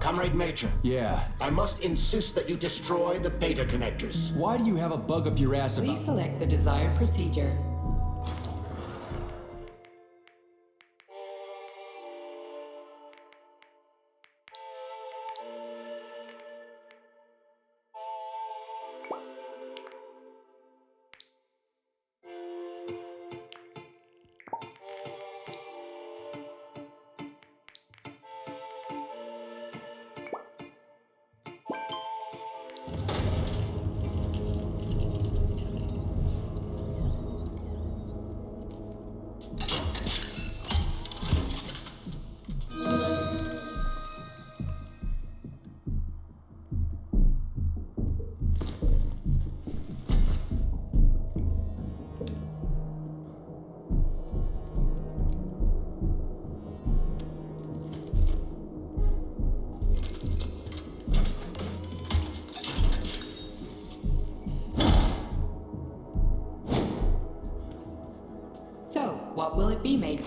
Comrade Major. Yeah. I must insist that you destroy the beta connectors. Why do you have a bug up your ass about? Please select the desired procedure. So, what will it be, mate?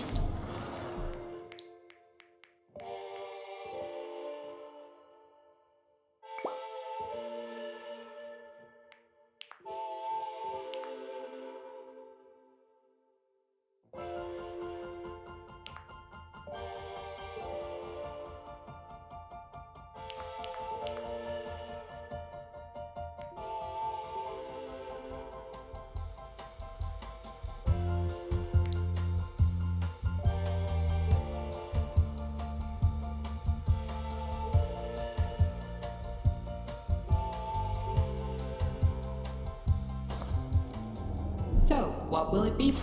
So, what will it be?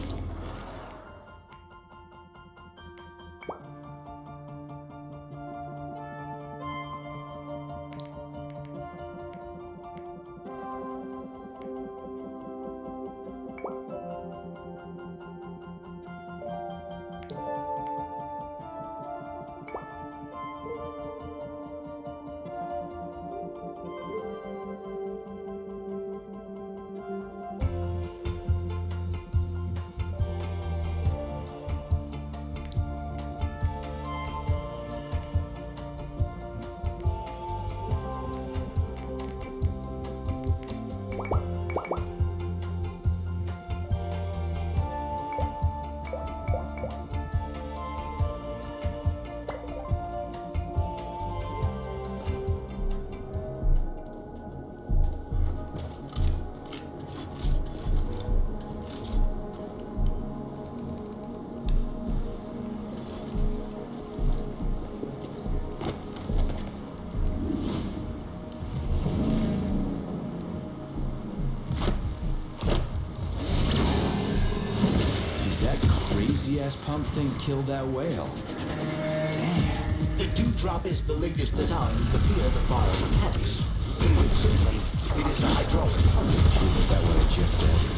Crazy-ass pump thing killed that whale. Damn. The dewdrop is the latest design in the field of biomechanics. Put simply, it is a hydraulic pump. Isn't that what I just said?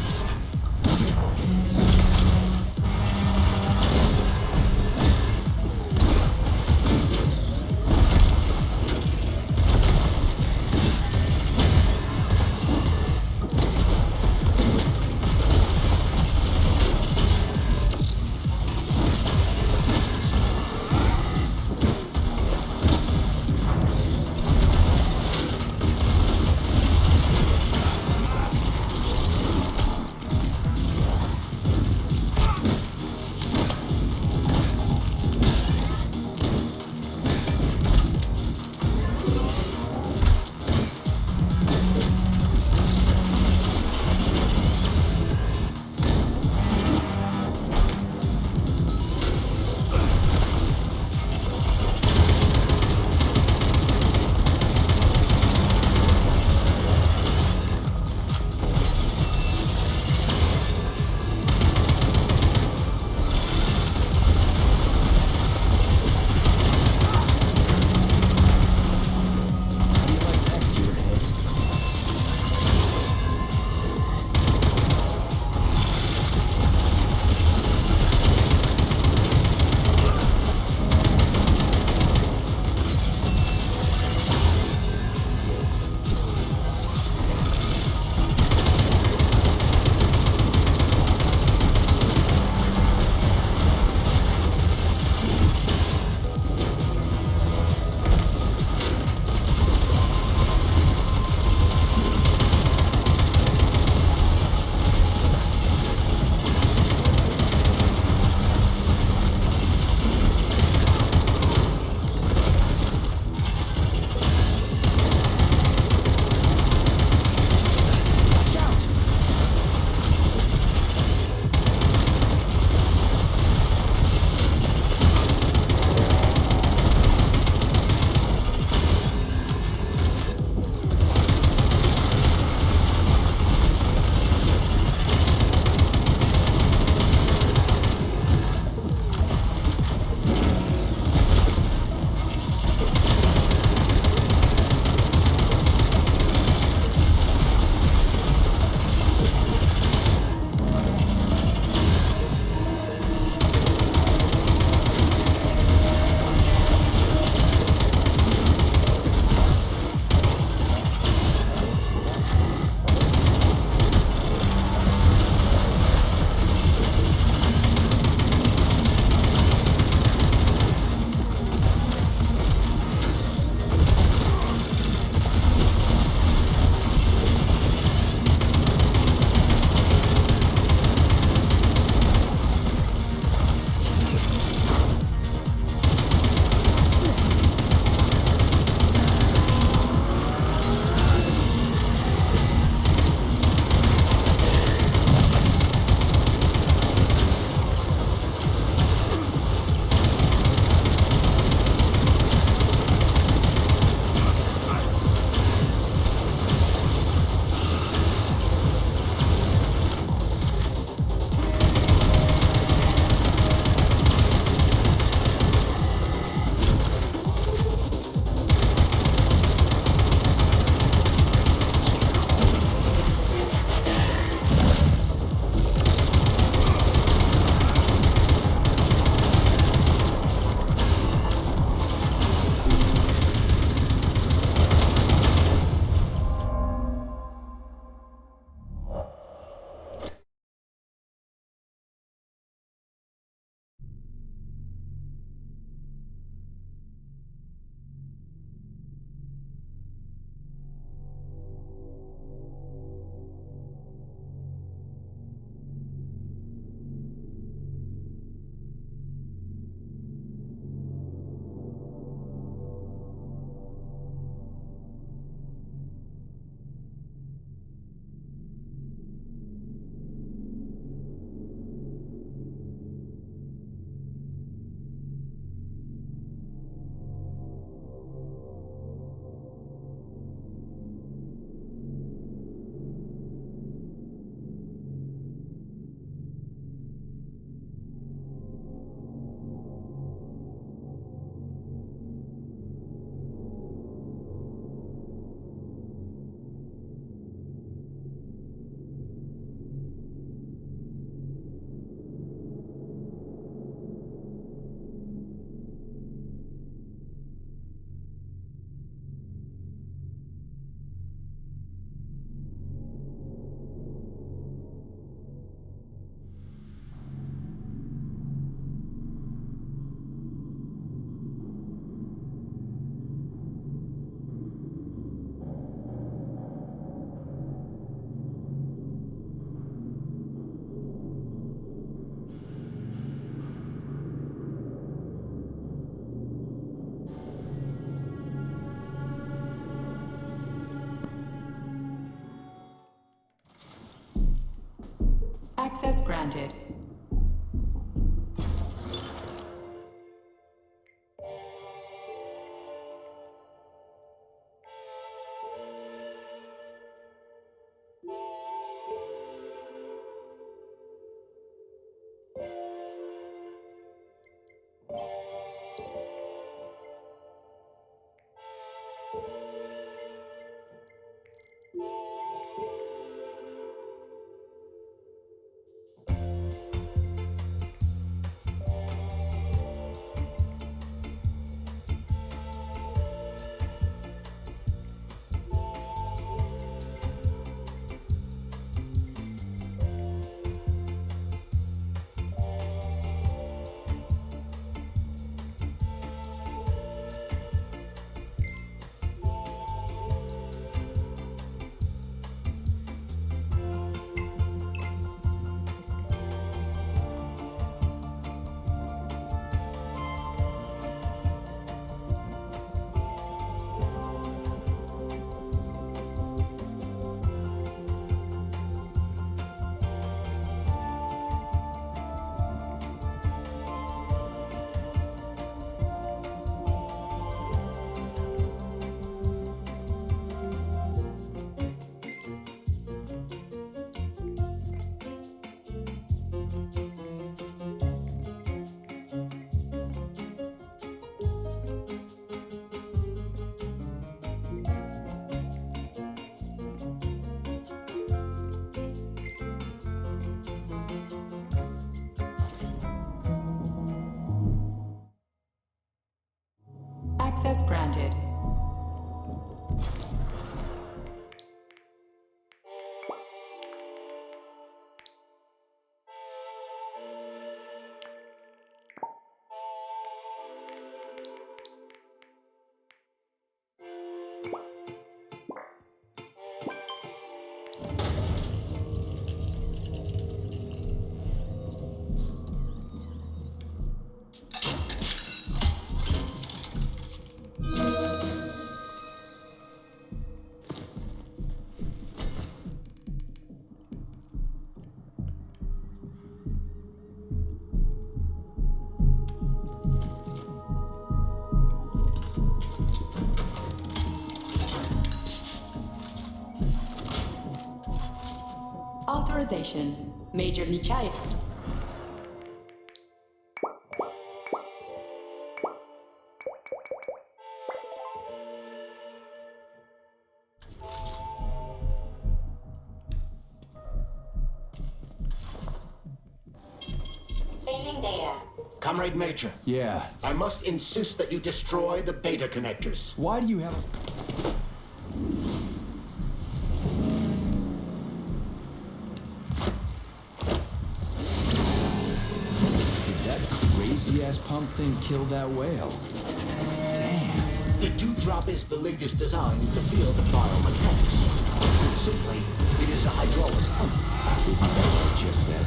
Access granted. Access granted. Authorization. Major Nichayev. Saving data. Comrade Major, Yeah. I must insist that you destroy the beta connectors. Why do you have... Did that crazy-ass pump thing kill that whale? Damn. The dewdrop is the latest design in the field of biomechanics. Put simply, it is a hydraulic pump. Isn't that what I just said?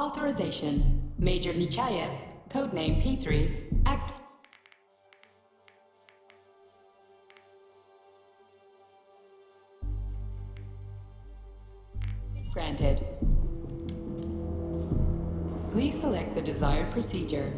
Authorization. Major Nechayev, codename P3, access granted. Please select the desired procedure.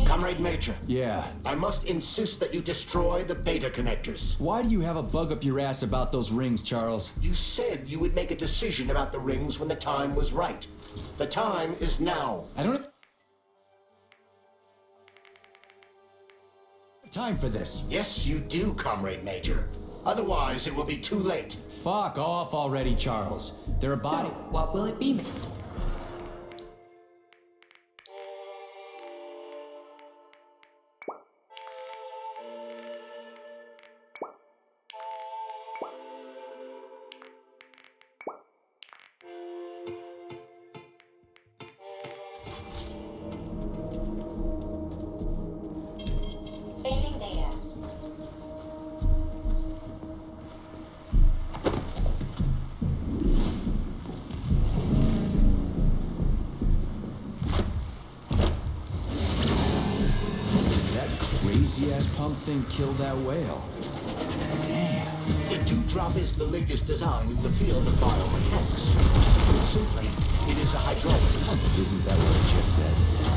Comrade Major, Yeah. I must insist that you destroy the beta connectors. Why do you have a bug up your ass about those rings, Charles? You said you would make a decision about the rings when the time was right. The time is now. I don't have time for this. Yes, you do, Comrade Major. Otherwise, it will be too late. Fuck off already, Charles. They're a So, body. what will it be? Saving data. That crazy ass pump thing killed that whale. Damn. The dewdrop is the latest design in the field of biomechanics. Put simply, it is a hydraulic pump. Isn't that what I just said?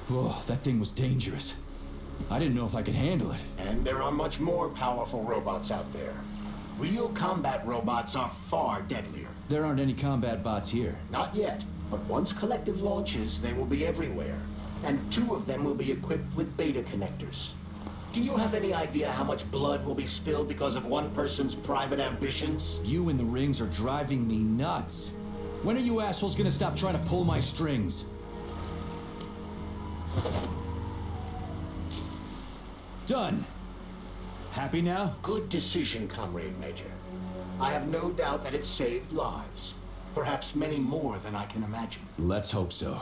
Whoa, that thing was dangerous. I didn't know if I could handle it. And there are much more powerful robots out there. Real combat robots are far deadlier. There aren't any combat bots here. Not yet, but once Collective launches, they will be everywhere. And 2 of them will be equipped with beta connectors. Do you have any idea how much blood will be spilled because of one person's private ambitions? You in the rings are driving me nuts. When are you assholes gonna stop trying to pull my strings? Done. Happy now? Good decision, Comrade Major. I have no doubt that it saved lives. Perhaps many more than I can imagine. Let's hope so.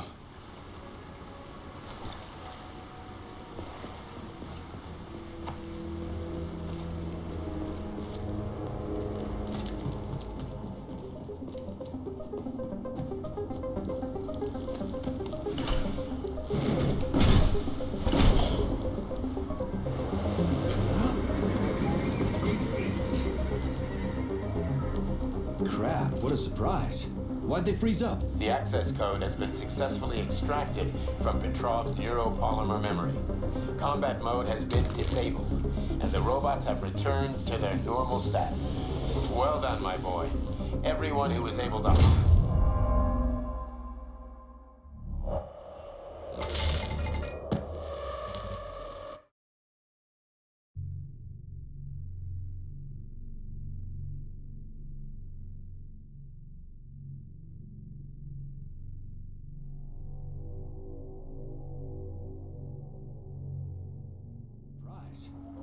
Crap, what a surprise. Why'd they freeze up? The access code has been successfully extracted from Petrov's neuropolymer memory. Combat mode has been disabled, and the robots have returned to their normal status. Well done, my boy. Everyone who was able to...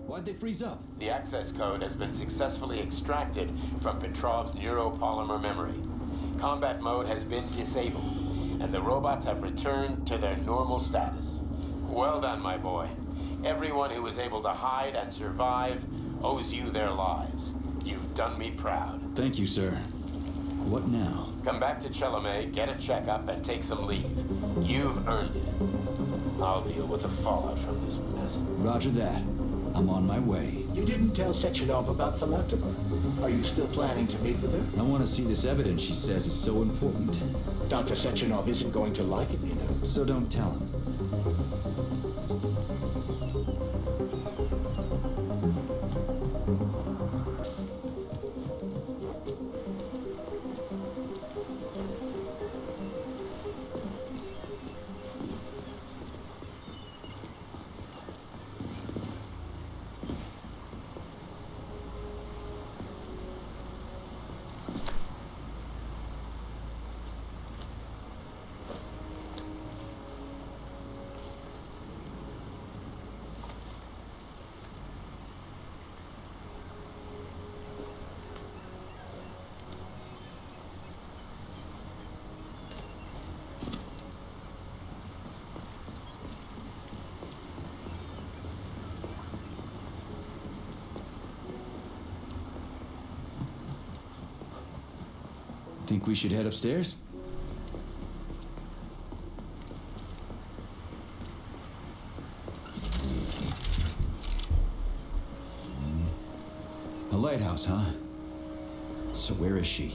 Why'd they freeze up? The access code has been successfully extracted from Petrov's neuropolymer memory. Combat mode has been disabled, and the robots have returned to their normal status. Well done, my boy. Everyone who was able to hide and survive owes you their lives. You've done me proud. Thank you, sir. What now? Come back to Chelome, get a checkup, and take some leave. You've earned it. I'll deal with the fallout from this mess. Roger that. I'm on my way. You didn't tell Sechenov about Theredteam. Are you still planning to meet with her? I want to see this evidence she says is so important. Dr. Sechenov isn't going to like it, you know. So don't tell him. Think we should head upstairs? A lighthouse, huh? So where is she?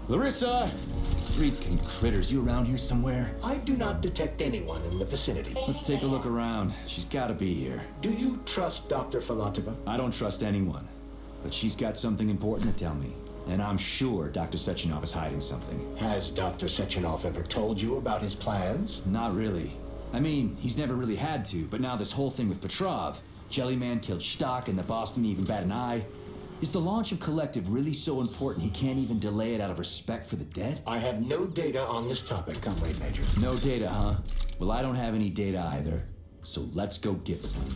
Larissa! Freaking critters, you around here somewhere? I do not detect anyone in the vicinity. Let's take a look around. She's gotta be here. Do you trust Dr. Theredteam? I don't trust anyone. But she's got something important to tell me. And I'm sure Dr. Sechenov is hiding something. Has Dr. Sechenov ever told you about his plans? Not really. I mean, he's never really had to, but now this whole thing with Petrov, Jellyman killed Stock and the boss didn't even bat an eye. Is the launch of Collective really so important he can't even delay it out of respect for the dead? I have no data on this topic, Comrade Major. No data, huh? Well, I don't have any data either. So let's go get some.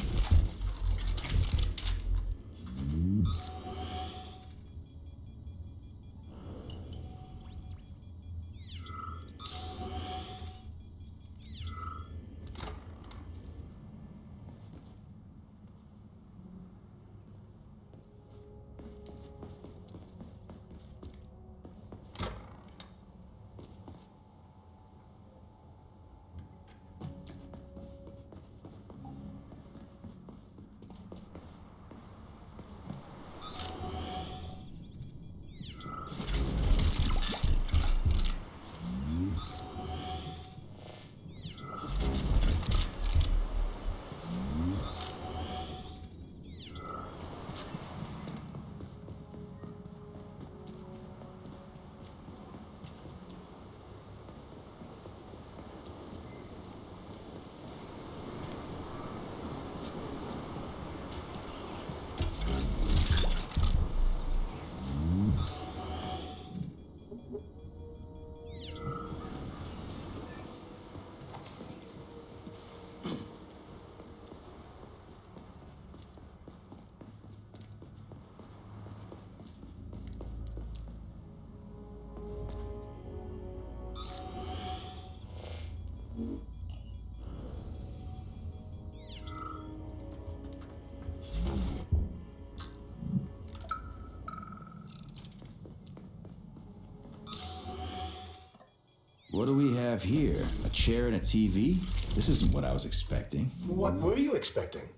What do we have here? A chair and a TV? This isn't what I was expecting. What were you expecting?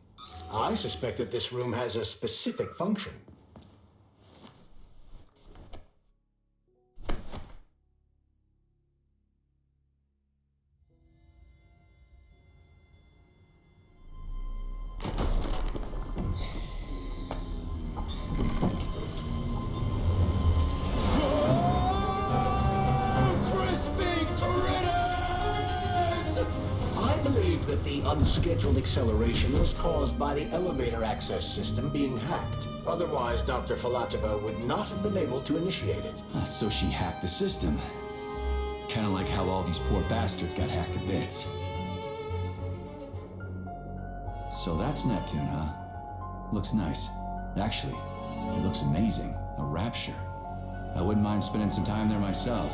I suspect that this room has a specific function. That the unscheduled acceleration was caused by the elevator access system being hacked. Otherwise, Dr. Filatova would not have been able to initiate it. So she hacked the system. Kinda like how all these poor bastards got hacked to bits. So that's Neptune, huh? Looks nice. Actually, it looks amazing. A rapture. I wouldn't mind spending some time there myself.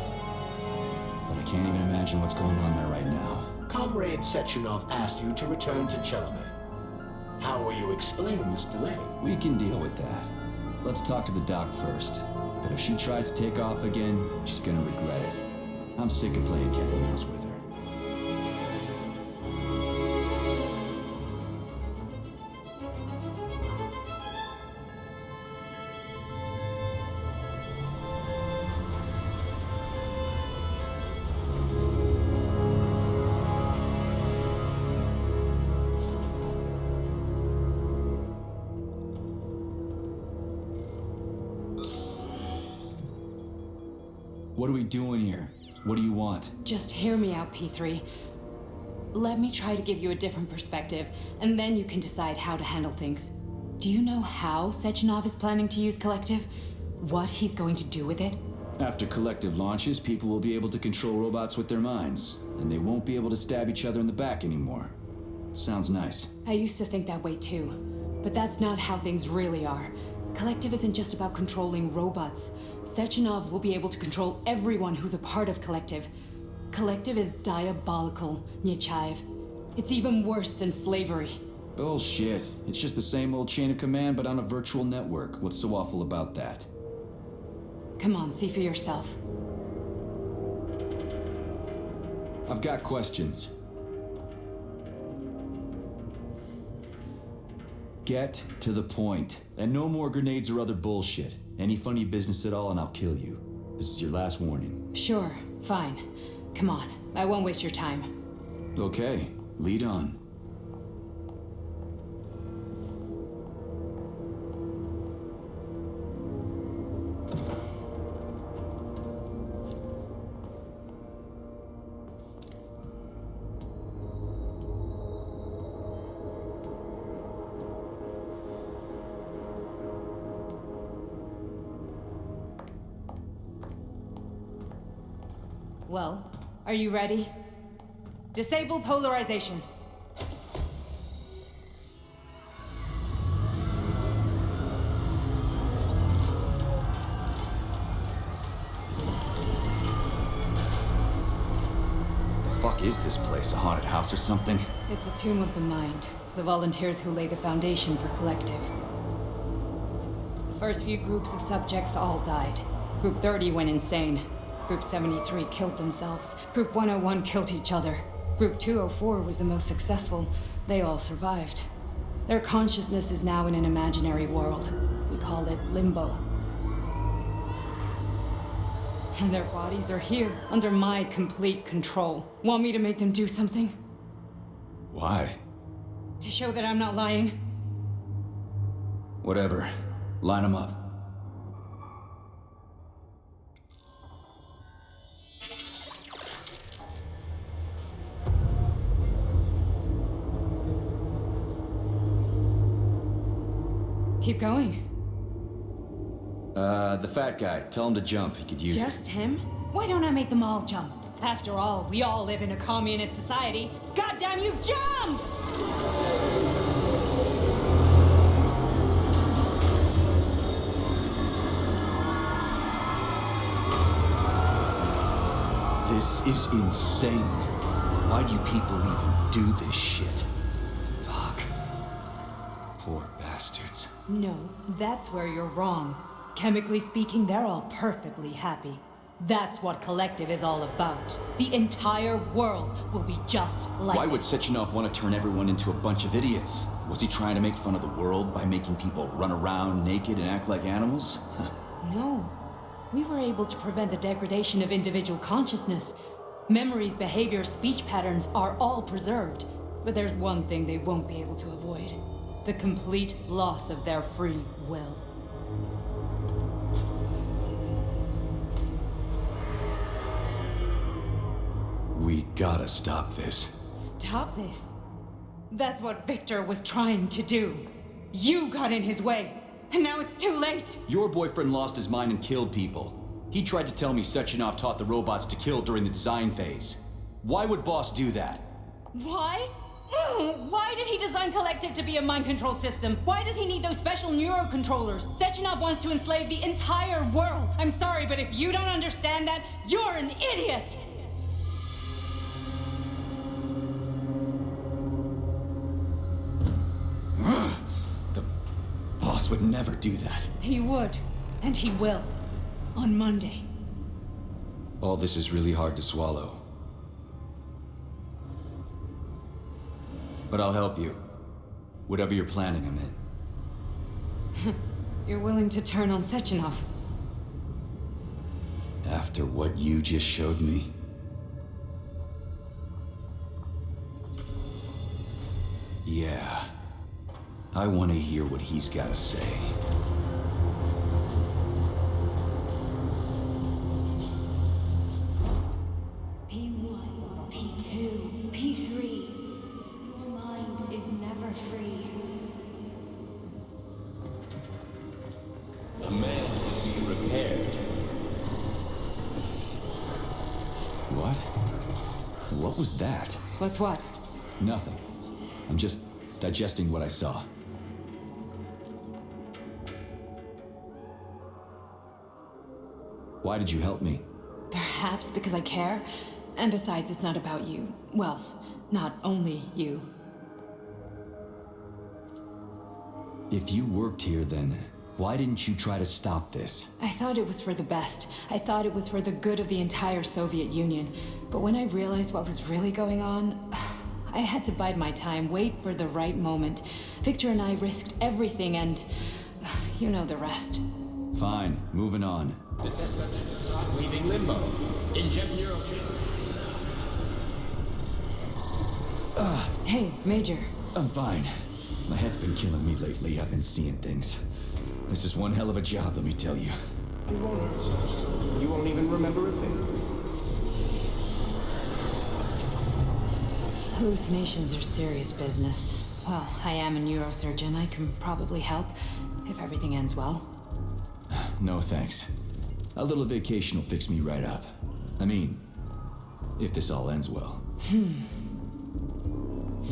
But I can't even imagine what's going on there right now. Comrade Sechenov asked you to return to Chelomey. How will you explain this delay? We can deal with that. Let's talk to the doc first. But if she tries to take off again, she's gonna regret it. I'm sick of playing cat and mouse with her. What are we doing here? What do you want? Just hear me out, P3. Let me try to give you a different perspective, and then you can decide how to handle things. Do you know how Sechenov is planning to use Collective? What he's going to do with it? After Collective launches, people will be able to control robots with their minds, and they won't be able to stab each other in the back anymore. Sounds nice. I used to think that way too, but that's not how things really are. Collective isn't just about controlling robots. Sechenov will be able to control everyone who's a part of Collective. Collective is diabolical, Nechayev. It's even worse than slavery. Bullshit. It's just the same old chain of command, but on a virtual network. What's so awful about that? Come on, see for yourself. I've got questions. Get to the point. And no more grenades or other bullshit. Any funny business at all and I'll kill you. This is your last warning. Sure, fine. Come on, I won't waste your time. Okay, lead on. Well, are you ready? Disable polarization. The fuck is this place? A haunted house or something? It's a tomb of the mind. The volunteers who lay the foundation for Collective. The first few groups of subjects all died. Group 30 went insane. Group 73 killed themselves. Group 101 killed each other. Group 204 was the most successful. They all survived. Their consciousness is now in an imaginary world. We call it Limbo. And their bodies are here, under my complete control. Want me to make them do something? Why? To show that I'm not lying? Whatever. Line them up. Keep going. The fat guy. Tell him to jump. He could use it. Just him? Why don't I make them all jump? After all, we all live in a communist society. Goddamn you, jump! This is insane. Why do you people even do this shit? Fuck. Poor bastards. No, that's where you're wrong. Chemically speaking, they're all perfectly happy. That's what Collective is all about. The entire world will be just like Why would this. Sechenov want to turn everyone into a bunch of idiots? Was he trying to make fun of the world by making people run around naked and act like animals? No. We were able to prevent the degradation of individual consciousness. Memories, behaviors, speech patterns are all preserved. But there's one thing they won't be able to avoid. The complete loss of their free will. We gotta stop this. Stop this. That's what Victor was trying to do. You got in his way, and now it's too late. Your boyfriend lost his mind and killed people. He tried to tell me Sechenov taught the robots to kill during the design phase. Why would Boss do that? Why? Why did he design Collective to be a mind control system? Why does he need those special neurocontrollers? Sechenov wants to enslave the entire world. I'm sorry, but if you don't understand that, you're an idiot! The Boss would never do that. He would, and he will. On Monday. All this is really hard to swallow. But I'll help you. Whatever you're planning, I'm in. You're willing to turn on Sechenov? After what you just showed me? Yeah. I want to hear what he's got to say. P1, P2, P3. Your mind is never free. A man can be repaired. What? What was that? What's what? Nothing. I'm just digesting what I saw. Why did you help me? Perhaps because I care. And besides, it's not about you. Well, not only you. If you worked here, then why didn't you try to stop this? I thought it was for the best. I thought it was for the good of the entire Soviet Union. But when I realized what was really going on, I had to bide my time, wait for the right moment. Victor and I risked everything and you know the rest. Fine, moving on. The test subject is not leaving limbo. Inject neurotransmitters. Hey, Major. I'm fine. My head's been killing me lately. I've been seeing things. This is one hell of a job, let me tell you. You won't hurt yourself. You won't even remember a thing. Hallucinations are serious business. Well, I am a neurosurgeon. I can probably help, if everything ends well. No thanks. A little vacation will fix me right up. I mean, if this all ends well.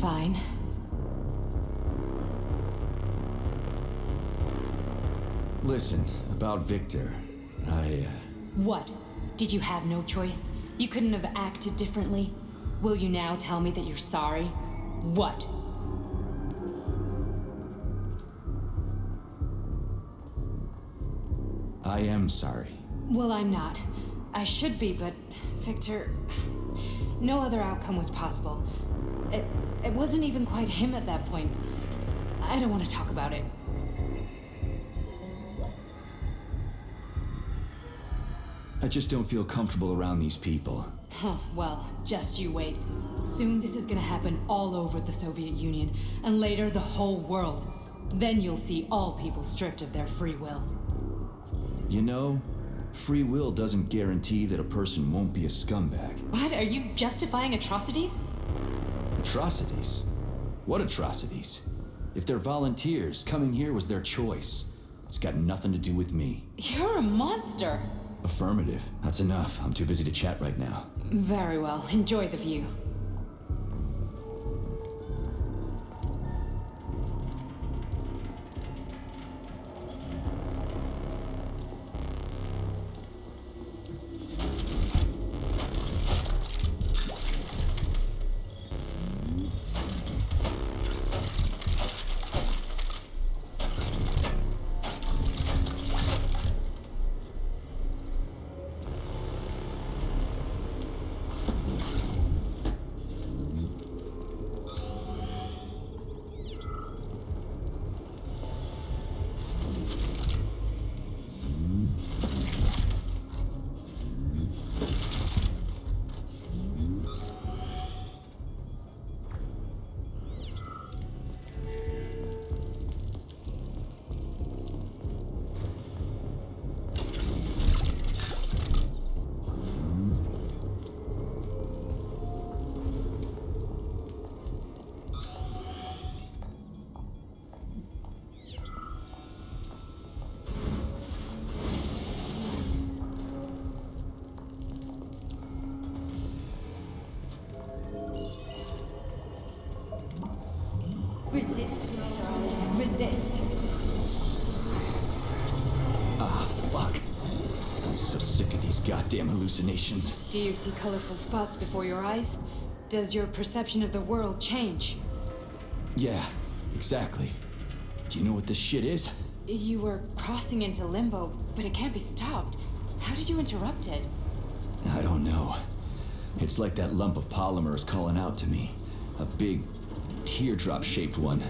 Fine. Listen, about Victor, What? Did you have no choice? You couldn't have acted differently? Will you now tell me that you're sorry? What? I am sorry. Well, I'm not. I should be, but Victor... No other outcome was possible. It wasn't even quite him at that point. I don't want to talk about it. I just don't feel comfortable around these people. Huh, well, just you wait. Soon this is gonna happen all over the Soviet Union, and later the whole world. Then you'll see all people stripped of their free will. You know, free will doesn't guarantee that a person won't be a scumbag. What? Are you justifying atrocities? Atrocities? What atrocities? If they're volunteers, coming here was their choice. It's got nothing to do with me. You're a monster! Affirmative. That's enough. I'm too busy to chat right now. Very well. Enjoy the view. Resist, my darling. Resist. Ah, fuck. I'm so sick of these goddamn hallucinations. Do you see colorful spots before your eyes? Does your perception of the world change? Yeah, exactly. Do you know what this shit is? You were crossing into limbo, but it can't be stopped. How did you interrupt it? I don't know. It's like that lump of polymer is calling out to me. A big, teardrop-shaped one.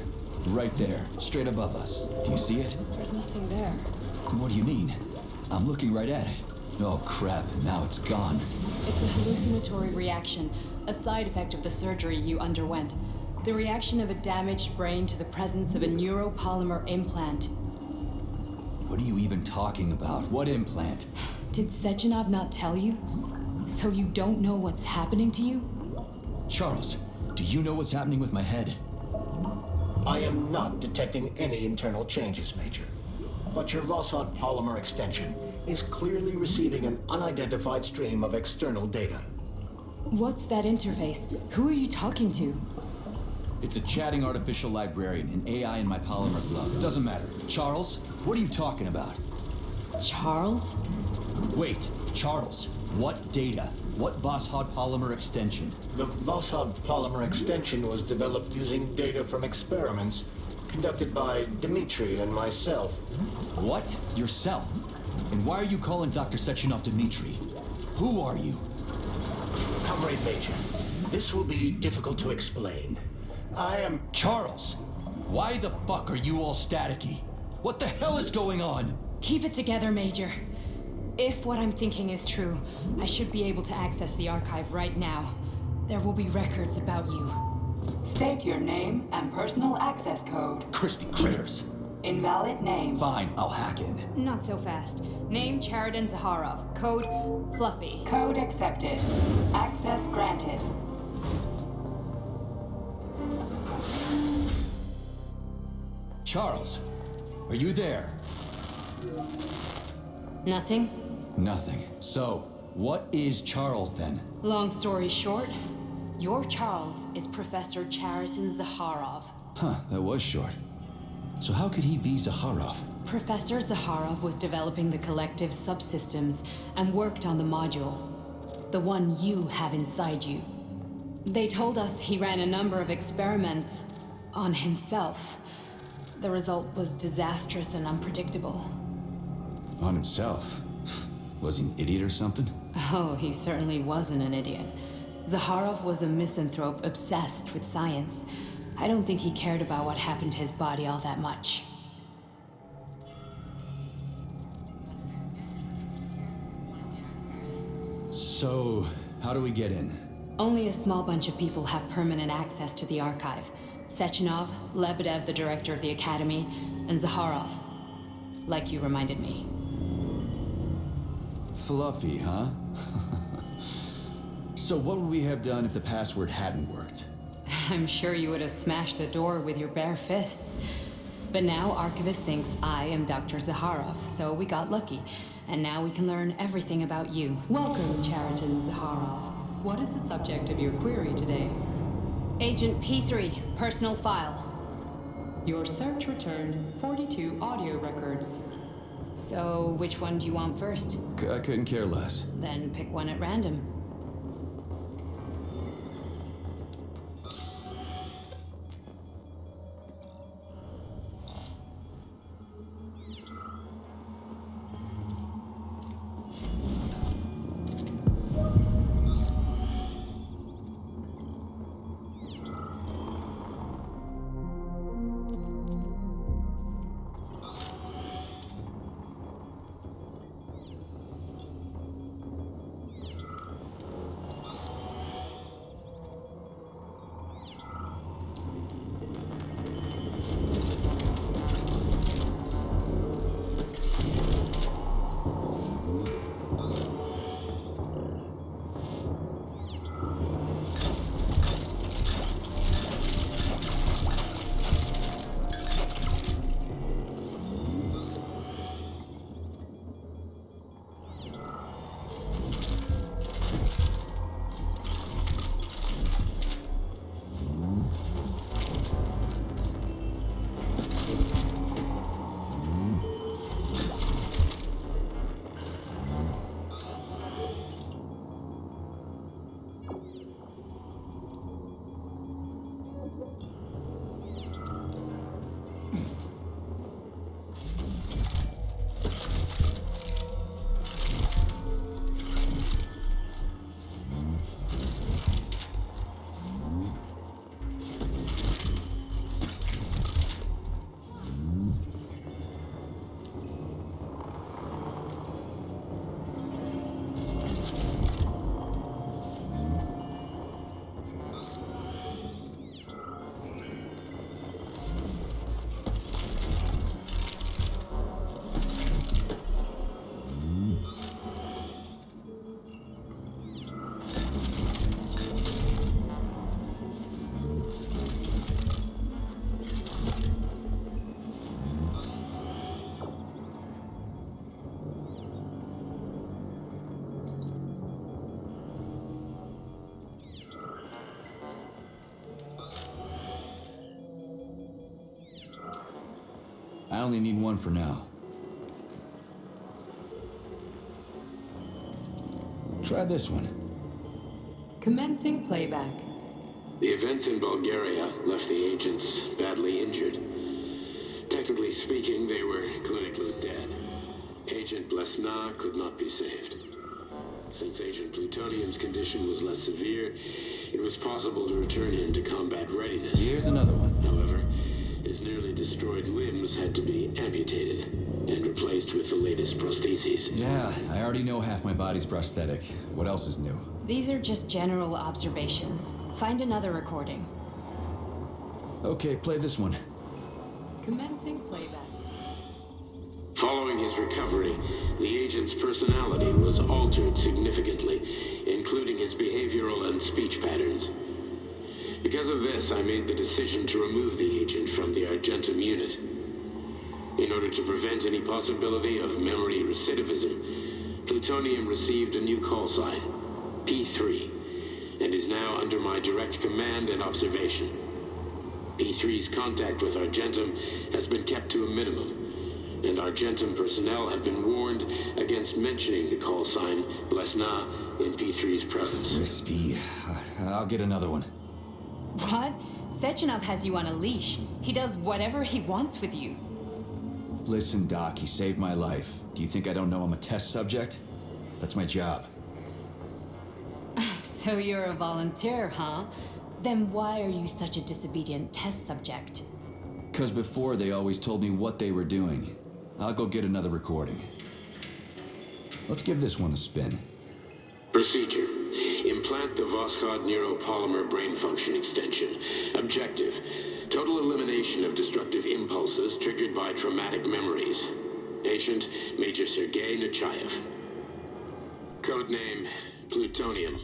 Right there, straight above us. Do you see it? There's nothing there. What do you mean? I'm looking right at it. Oh crap, now it's gone. It's a hallucinatory reaction, a side effect of the surgery you underwent. The reaction of a damaged brain to the presence of a neuropolymer implant. What are you even talking about? What implant? Did Sechenov not tell you? So you don't know what's happening to you? Charles, do you know what's happening with my head? I am not detecting any internal changes, Major. But your Vossod polymer extension is clearly receiving an unidentified stream of external data. What's that interface? Who are you talking to? It's a chatting artificial librarian, an AI in my polymer glove. It doesn't matter. Charles, what are you talking about? Charles? Wait, Charles, what data? What Vossod polymer extension? The Vossod polymer extension was developed using data from experiments conducted by Dmitri and myself. What? Yourself? And why are you calling Dr. Sechenov Dmitri? Who are you? Comrade Major, this will be difficult to explain. I am... Charles! Why the fuck are you all staticky? What the hell is going on? Keep it together, Major. If what I'm thinking is true, I should be able to access the archive right now. There will be records about you. State your name and personal access code. Crispy critters. Invalid name. Fine, I'll hack in. Not so fast. Name Theredteam Zaharov. Code Fluffy. Code accepted. Access granted. Charles, are you there? Nothing? Nothing. So, what is Charles then? Long story short, your Charles is Professor Theredteam Zaharov. Huh, that was short. So how could he be Zaharov? Professor Zaharov was developing the collective subsystems and worked on the module. The one you have inside you. They told us he ran a number of experiments on himself. The result was disastrous and unpredictable. On himself? Was he an idiot or something? Oh, he certainly wasn't an idiot. Zaharov was a misanthrope obsessed with science. I don't think he cared about what happened to his body all that much. So, how do we get in? Only a small bunch of people have permanent access to the archive. Sechenov, Lebedev, the director of the academy, and Zaharov. Like you reminded me. Fluffy, huh? So what would we have done if the password hadn't worked? I'm sure you would have smashed the door with your bare fists. But now Archivist thinks I am Dr. Zaharov, so we got lucky. And now we can learn everything about you. Welcome, Theredteam Zaharov. What is the subject of your query today? Agent P3, personal file. Your search returned 42 audio records. So, which one do you want first? I couldn't care less. Then pick one at random. I only need one for now. Try this one. Commencing playback. The events in Bulgaria left the agents badly injured. Technically speaking, they were clinically dead. Agent Blesna could not be saved. Since Agent Plutonium's condition was less severe, it was possible to return him to combat readiness. Here's another one. However, his nearly destroyed limbs had to be amputated and replaced with the latest prostheses. Yeah, I already know half my body's prosthetic. What else is new? These are just general observations. Find another recording. Okay, play this one. Commencing playback. Following his recovery, the agent's personality was altered significantly, including his behavioral and speech patterns. Because of this, I made the decision to remove the agent from the Argentum unit. In order to prevent any possibility of memory recidivism, Plutonium received a new call sign, P3, and is now under my direct command and observation. P3's contact with Argentum has been kept to a minimum, and Argentum personnel have been warned against mentioning the call sign Blesna in P3's presence. Crispy. I'll get another one. What? Sechenov has you on a leash. He does whatever he wants with you. Listen, Doc, he saved my life. Do you think I don't know I'm a test subject? That's my job. So you're a volunteer, huh? Then why are you such a disobedient test subject? 'Cause before they always told me what they were doing. I'll go get another recording. Let's give this one a spin. Procedure. Implant the Voskhod neuropolymer brain function extension. Objective. Total elimination of destructive impulses triggered by traumatic memories. Patient, Major Sergei Nechayev. Codename, Plutonium.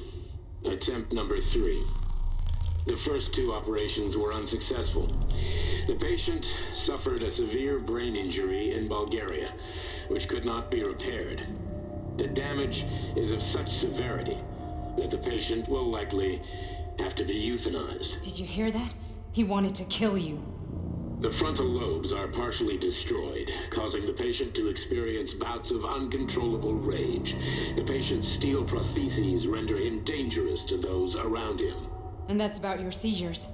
Attempt number 3. The first 2 operations were unsuccessful. The patient suffered a severe brain injury in Bulgaria, which could not be repaired. The damage is of such severity that the patient will likely have to be euthanized. Did you hear that? He wanted to kill you. The frontal lobes are partially destroyed, causing the patient to experience bouts of uncontrollable rage. The patient's steel prostheses render him dangerous to those around him. And that's about your seizures.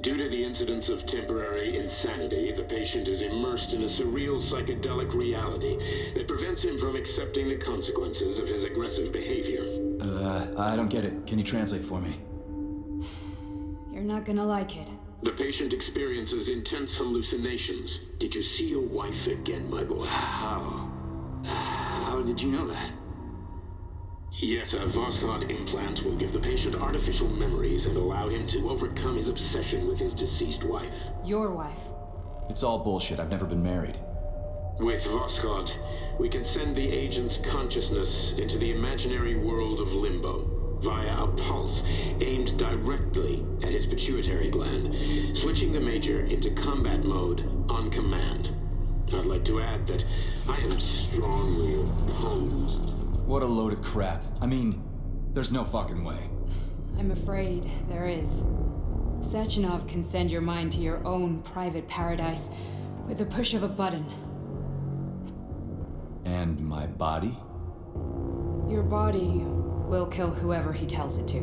Due to the incidence of temporary insanity, the patient is immersed in a surreal psychedelic reality that prevents him from accepting the consequences of his aggressive behavior. I don't get it. Can you translate for me? You're not gonna like it. The patient experiences intense hallucinations. Did you see your wife again, my boy? How did you know that? Yet a Voskhod implant will give the patient artificial memories and allow him to overcome his obsession with his deceased wife. Your wife. It's all bullshit. I've never been married. With Voskhod, we can send the agent's consciousness into the imaginary world of limbo via a pulse aimed directly at his pituitary gland, switching the Major into combat mode on command. I'd like to add that I am strongly opposed. What a load of crap. I mean, there's no fucking way. I'm afraid there is. Sechenov can send your mind to your own private paradise with the push of a button. And my body? Your body will kill whoever he tells it to.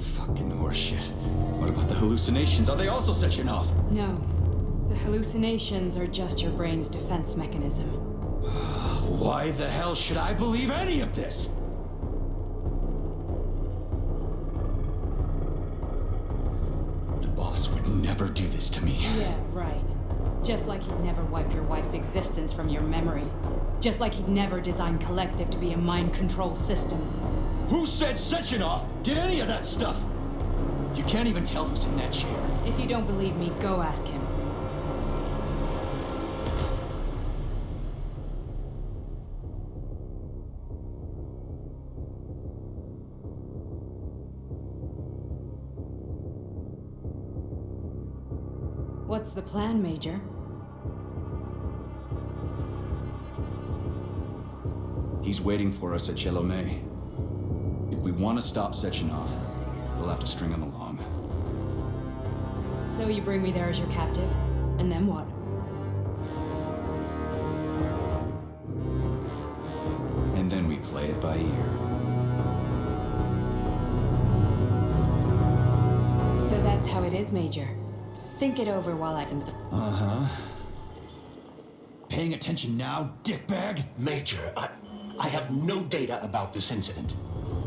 Fucking horseshit. What about the hallucinations? Are they also Sechenov? No. The hallucinations are just your brain's defense mechanism. Why the hell should I believe any of this? The boss would never do this to me. Yeah, right. Just like he'd never wipe your wife's existence from your memory. Just like he'd never design Collective to be a mind control system. Who said Sechenov did any of that stuff? You can't even tell who's in that chair. If you don't believe me, go ask him. What's the plan, Major? He's waiting for us at Chelomey. If we want to stop Sechenov, we'll have to string him along. So you bring me there as your captive? And then what? And then we play it by ear. So that's how it is, Major. Think it over while I... Uh-huh. Paying attention now, dickbag? Major, I have no data about this incident.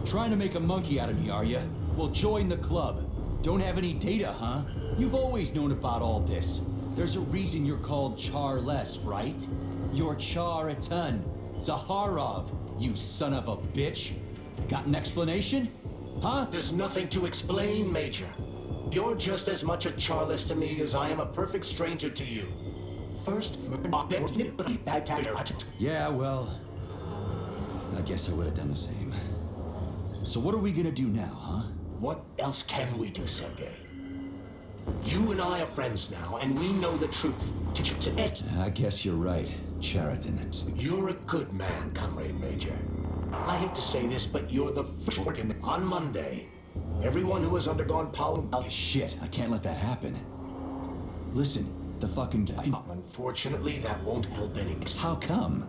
Trying to make a monkey out of me, are you? Well, join the club. Don't have any data, huh? You've always known about all this. There's a reason you're called Charless, right? You're Char-a-ton. Zaharov, you son of a bitch. Got an explanation? Huh? There's nothing to explain, Major. You're just as much a Charless to me as I am a perfect stranger to you. First, yeah, well, I guess I would have done the same. So what are we gonna do now, huh? What else can we do, Sergei? You and I are friends now, and we know the truth. I guess you're right, Chariton. You're a good man, Comrade Major. I hate to say this, but you're the first on Monday. Everyone who has undergone Shit, I can't let that happen. Listen, the fucking guy. Unfortunately, that won't help any. How come?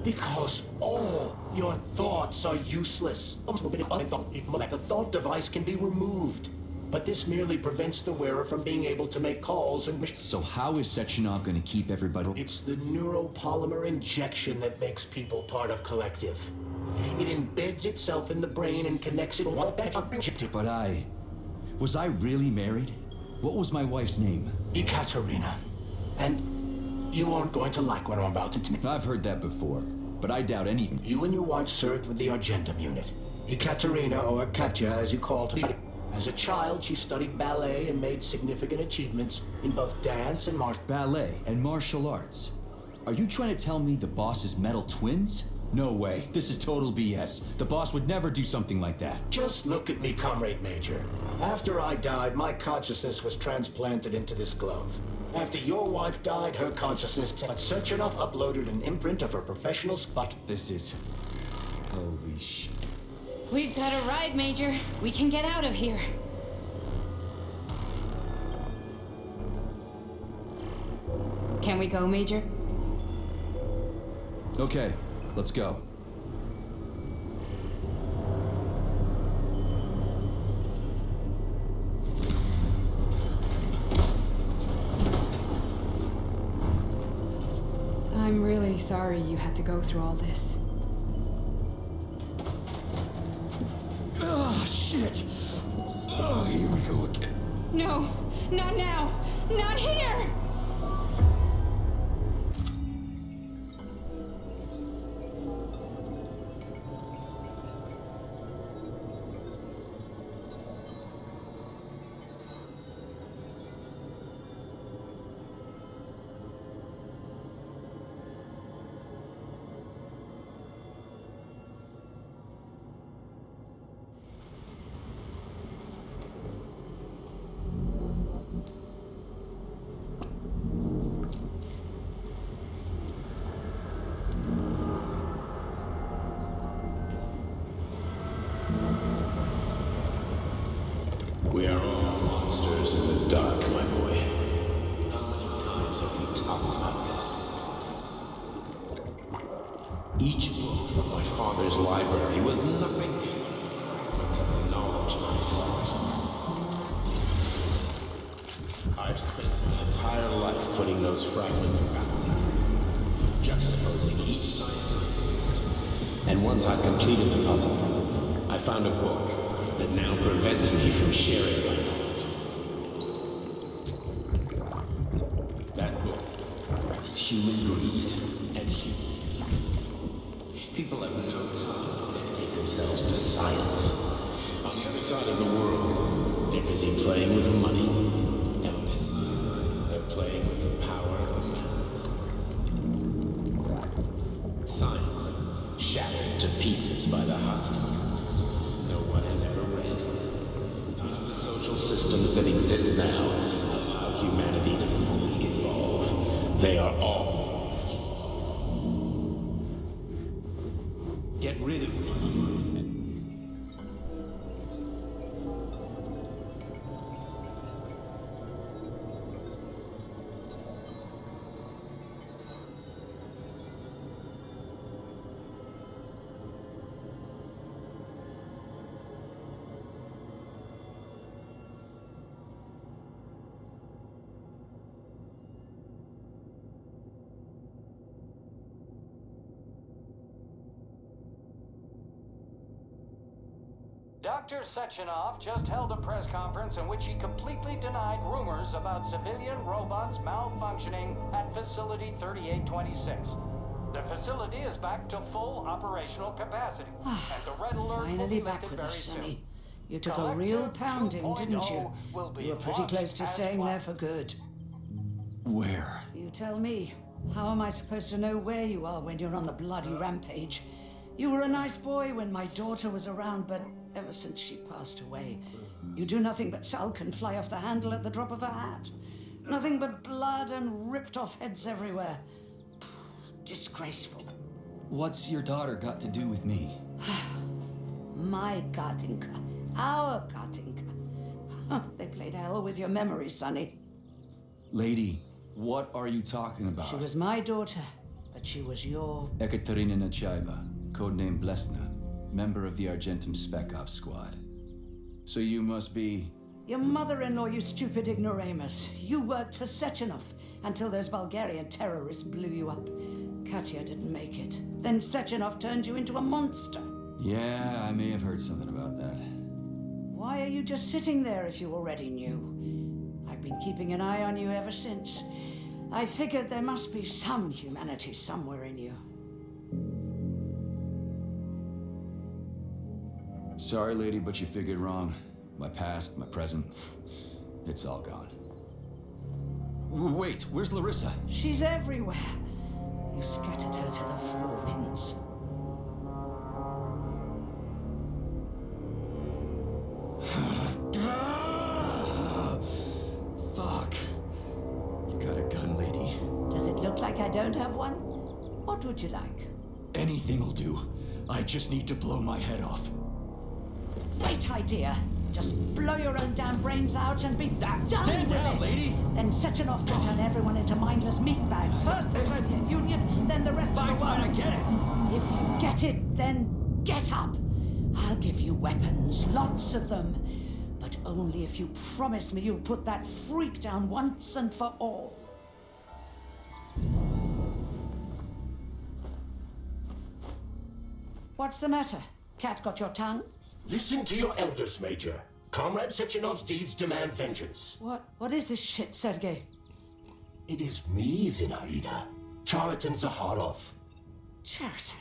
Because all your thoughts are useless. Like a thought device can be removed. But this merely prevents the wearer from being able to make calls and... So how is Sectionov gonna keep everybody... It's the neuropolymer injection that makes people part of Collective. It embeds itself in the brain and connects it... But was I really married? What was my wife's name? Ekaterina. And you aren't going to like what I'm about to tell you. I've heard that before, but I doubt anything. You and your wife served with the Argentum unit. Ekaterina, or Katya as you called her. As a child, she studied ballet and made significant achievements in both dance and ballet and martial arts. Are you trying to tell me the boss is metal twins? No way. This is total BS. The boss would never do something like that. Just look at me, Comrade Major. After I died, my consciousness was transplanted into this glove. After your wife died, her consciousness... But Sectionov uploaded an imprint of her professional spot. This is... Holy shit. We've got a ride, Major. We can get out of here. Can we go, Major? Okay, let's go. I'm really sorry you had to go through all this. Oh, shit! Oh, here we go again. No, not now! Not here! We are all monsters in the dark, my boy. How many times have we talked about this? Each book from my father's library was nothing but a fragment of the knowledge I sought. I've spent my entire life putting those fragments back together, juxtaposing each scientific field. And once I've completed the puzzle, I found a book that now prevents me from sharing my knowledge. That book is Human Greed and Human Evil. People have no time to dedicate themselves to science. On the other side of the world, they're busy playing with money. And on this side, they're playing with the power of the masses. Science shattered to pieces by the husks no one has ever read. None of the social systems that exist now allow humanity to fully evolve. They are all flawed. Get rid of money. Dr. Sechenov just held a press conference in which he completely denied rumors about civilian robots malfunctioning at Facility 3826. The facility is back to full operational capacity, and the red alert will Finally be back lifted with very us, soon. Sonny. You took a real pounding, didn't you? You were pretty close to staying there for good. Where? You tell me. How am I supposed to know where you are when you're on the bloody rampage? You were a nice boy when my daughter was around, but ever since she passed away, you do nothing but sulk and fly off the handle at the drop of a hat. Nothing but blood and ripped off heads everywhere. Disgraceful. What's your daughter got to do with me? My Katinka. Our Katinka. They played hell with your memory, Sonny. Lady, what are you talking about? She was my daughter, but she was your... Ekaterina Nechaeva, codename Blesna, member of the Argentum Spec Ops squad. So you must be... Your mother-in-law, you stupid ignoramus. You worked for Sechenov until those Bulgarian terrorists blew you up. Katya didn't make it. Then Sechenov turned you into a monster. Yeah, I may have heard something about that. Why are you just sitting there if you already knew? I've been keeping an eye on you ever since. I figured there must be some humanity somewhere in you. Sorry, lady, but you figured wrong. My past, my present, it's all gone. Wait, where's Larissa? She's everywhere. You scattered her to the four winds. Fuck. You got a gun, lady. Does it look like I don't have one? What would you like? Anything'll do. I just need to blow my head off. Great idea. Just blow your own damn brains out and be done Stand with down, it. lady. Then Sechenov can turn everyone into mindless meatbags. First the Soviet Union, then the rest of the world. I get it. If you get it, then get up. I'll give you weapons, lots of them. But only if you promise me you'll put that freak down once and for all. What's the matter? Cat got your tongue? Listen to your elders, Major. Comrade Sechenov's deeds demand vengeance. What is this shit, Sergei? It is me, Zinaida. Chariton Zaharov. Chariton,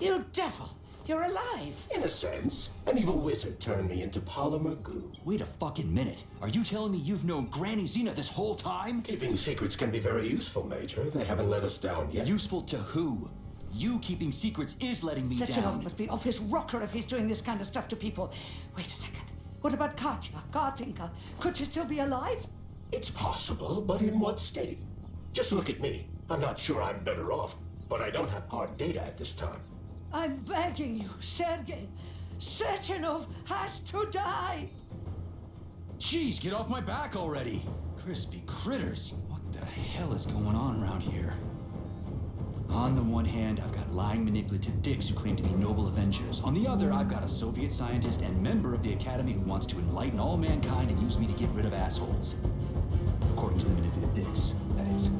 you devil! You're alive! In a sense, an evil wizard turned me into polymer goo. Wait a fucking minute. Are you telling me you've known Granny Zena this whole time? Keeping secrets can be very useful, Major. They haven't let us down yet. Useful to who? You keeping secrets is letting me Sechenov down. must be off his rocker if he's doing this kind of stuff to people. Wait a second. What about Katya, Katinka? Could she still be alive? It's possible, but in what state? Just look at me. I'm not sure I'm better off, but I don't have hard data at this time. I'm begging you, Sergei. Sechenov has to die! Jeez, get off my back already! Crispy critters. What the hell is going on around here? On the one hand, I've got lying, manipulative dicks who claim to be noble avengers. On the other, I've got a Soviet scientist and member of the Academy who wants to enlighten all mankind and use me to get rid of assholes. According to the manipulative dicks, that is.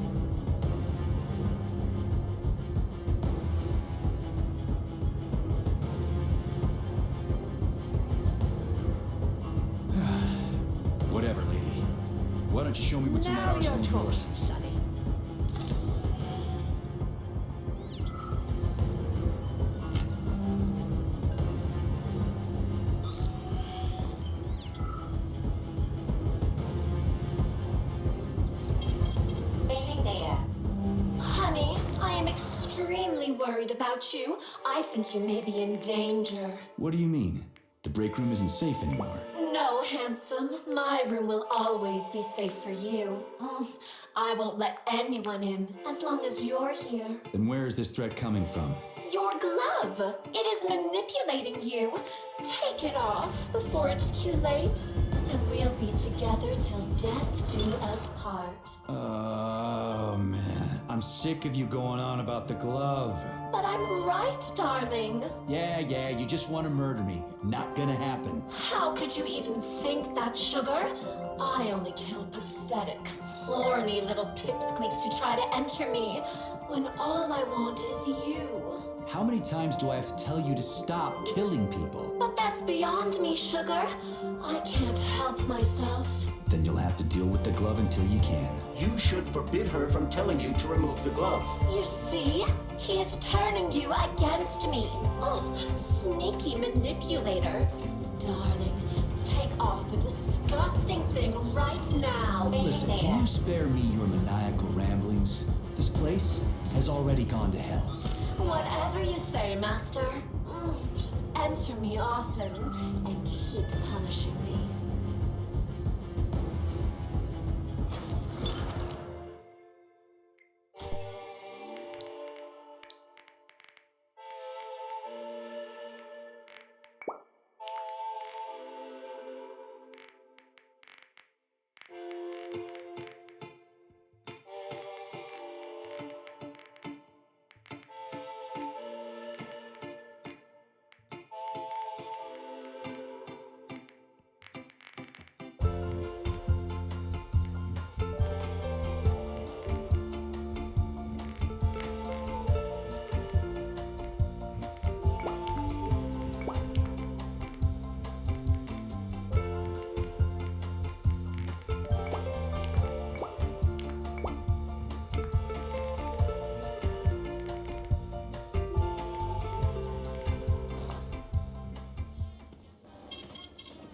Whatever, lady. Why don't you show me what's in that Now arsenal you're of yours? talking, Sonny. Saving data. Honey, I am extremely worried about you. I think you may be in danger. What do you mean? The break room isn't safe anymore. No, handsome. My room will always be safe for you. I won't let anyone in as long as you're here. Then where is this threat coming from? Your glove. It is manipulating you. Take it off before it's too late, and we'll be together till death do us part. Oh, man. I'm sick of you going on about the glove. But I'm right, darling. Yeah, you just want to murder me. Not gonna happen. How could you even think that, sugar? I only kill pathetic, horny little pipsqueaks who try to enter me, when all I want is you. How many times do I have to tell you to stop killing people? But that's beyond me, Sugar. I can't help myself. Then you'll have to deal with the glove until you can. You should forbid her from telling you to remove the glove. You see? He is turning you against me. Oh, sneaky manipulator. Darling, take off the disgusting thing right now. Listen, can you spare me your maniacal ramblings? This place has already gone to hell. Whatever you say, Master. Just enter me often and keep punishing me.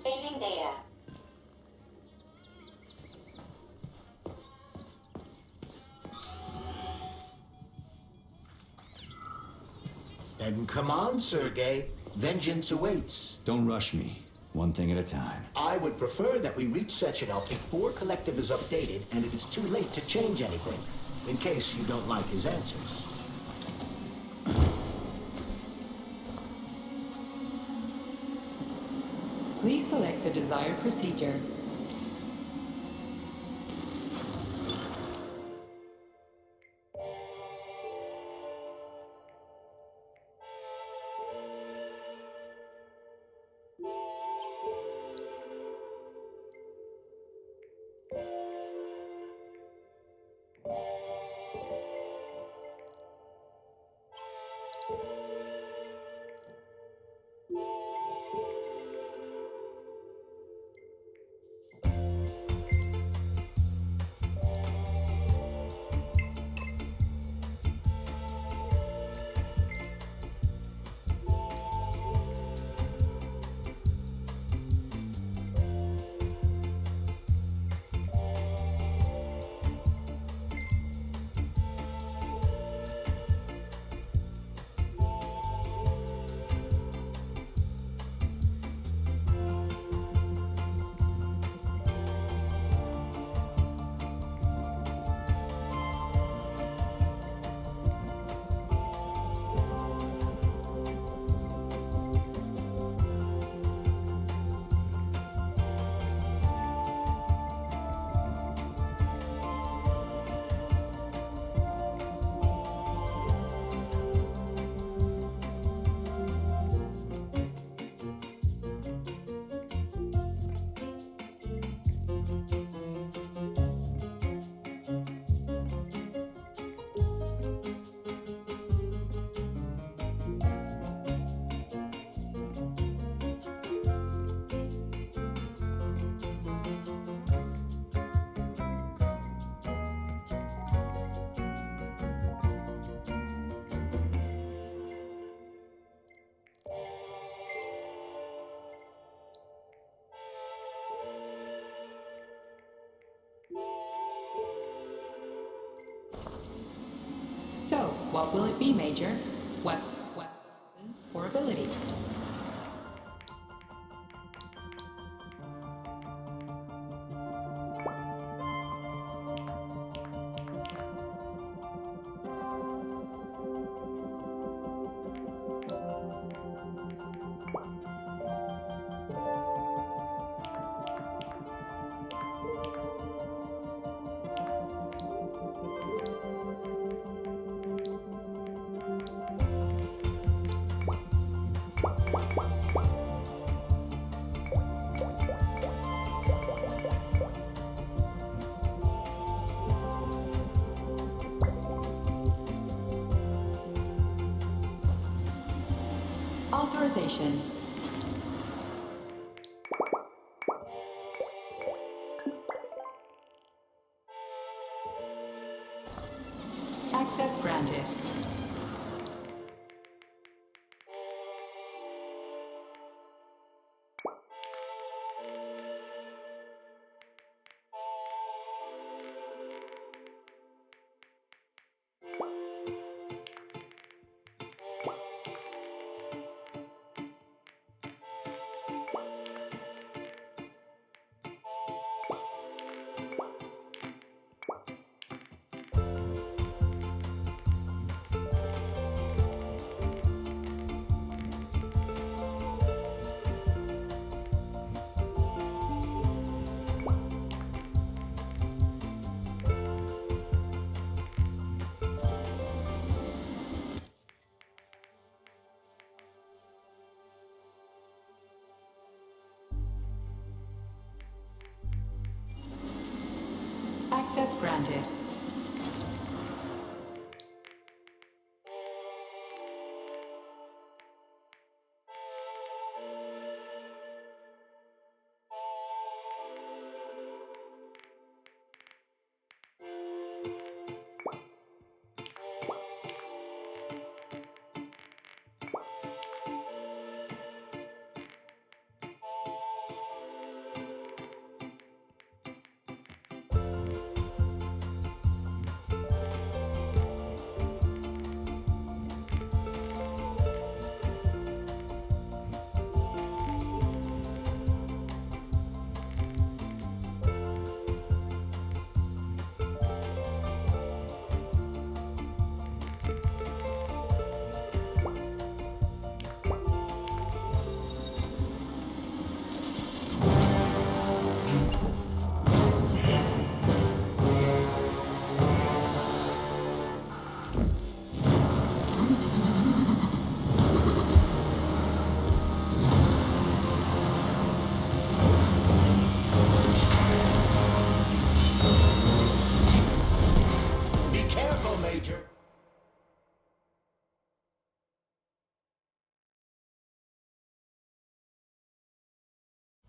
Saving data. Then come on, Sergei. Vengeance awaits. Don't rush me. One thing at a time. I would prefer that we reach Sechenov before Collective is updated and it is too late to change anything, in case you don't like his answers. Please select the desired procedure. So, what will it be, Major? Weapons or ability? authorization. Access granted. Access granted.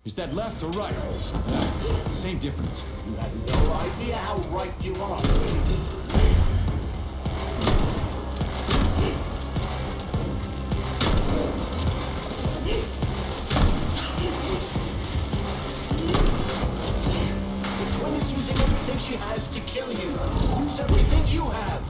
Is that left or right? Same difference. You have no idea how right you are. The twin is using everything she has to kill you. Use everything you have.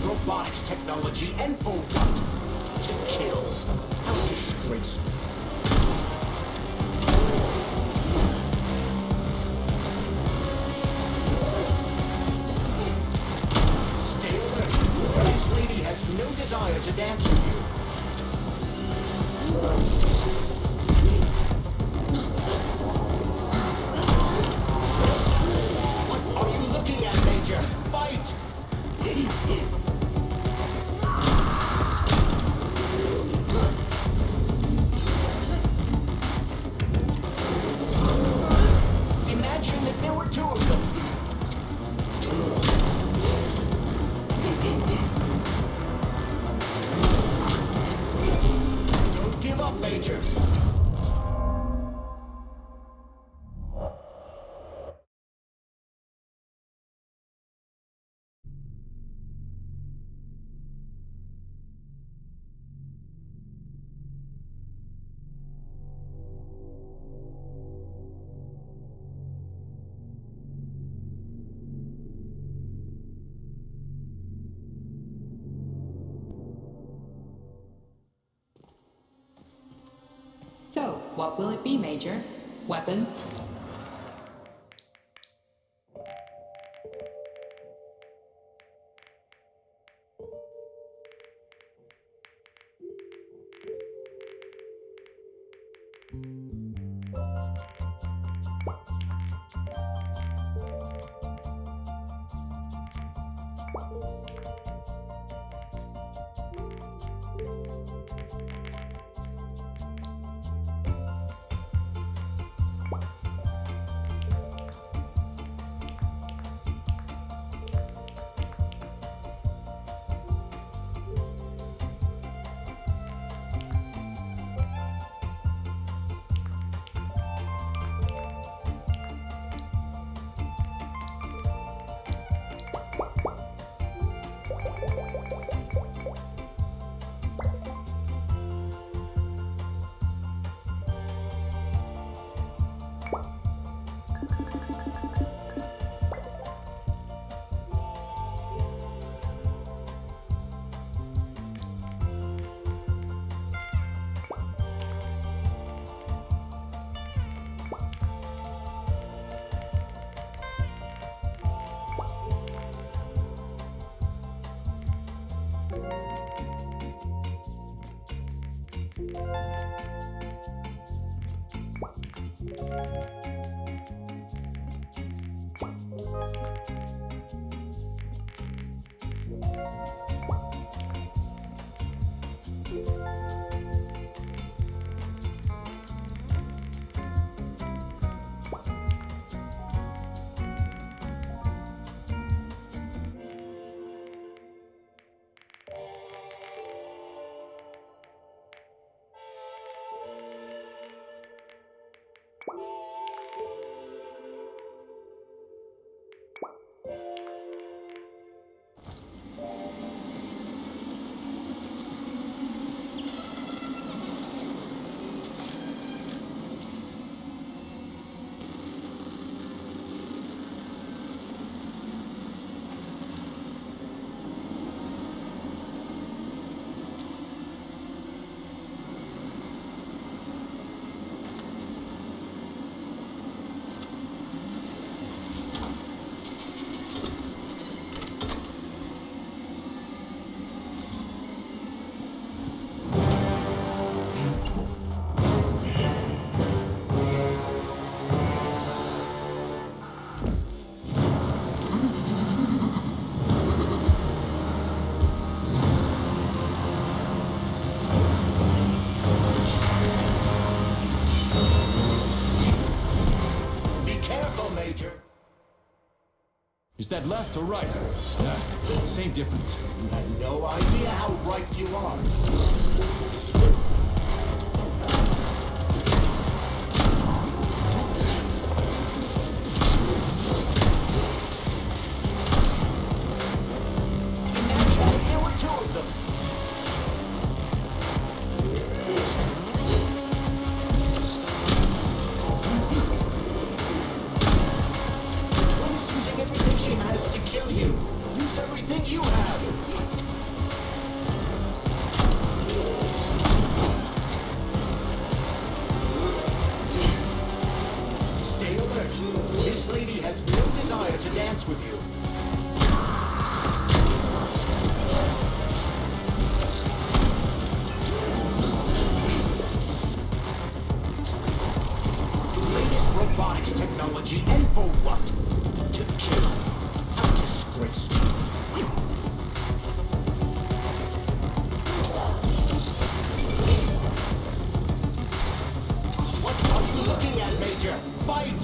Robotics technology, and for what? To kill. How disgraceful. Stay alert. This lady has no desire to dance with you. What are you looking at, Major? Fight! Imagine if there were two of them. Don't give up, Major. So, what will it be, Major? Weapons? Is that left or right? Same difference. You have no idea how right you are. Imagine there were two of them. Everything she has to kill you. Use everything you have. Stay alert. This lady has no desire to dance with you. Latest robotics technology, and for what? To kill. How disgraceful. What are you looking at, Major? Fight!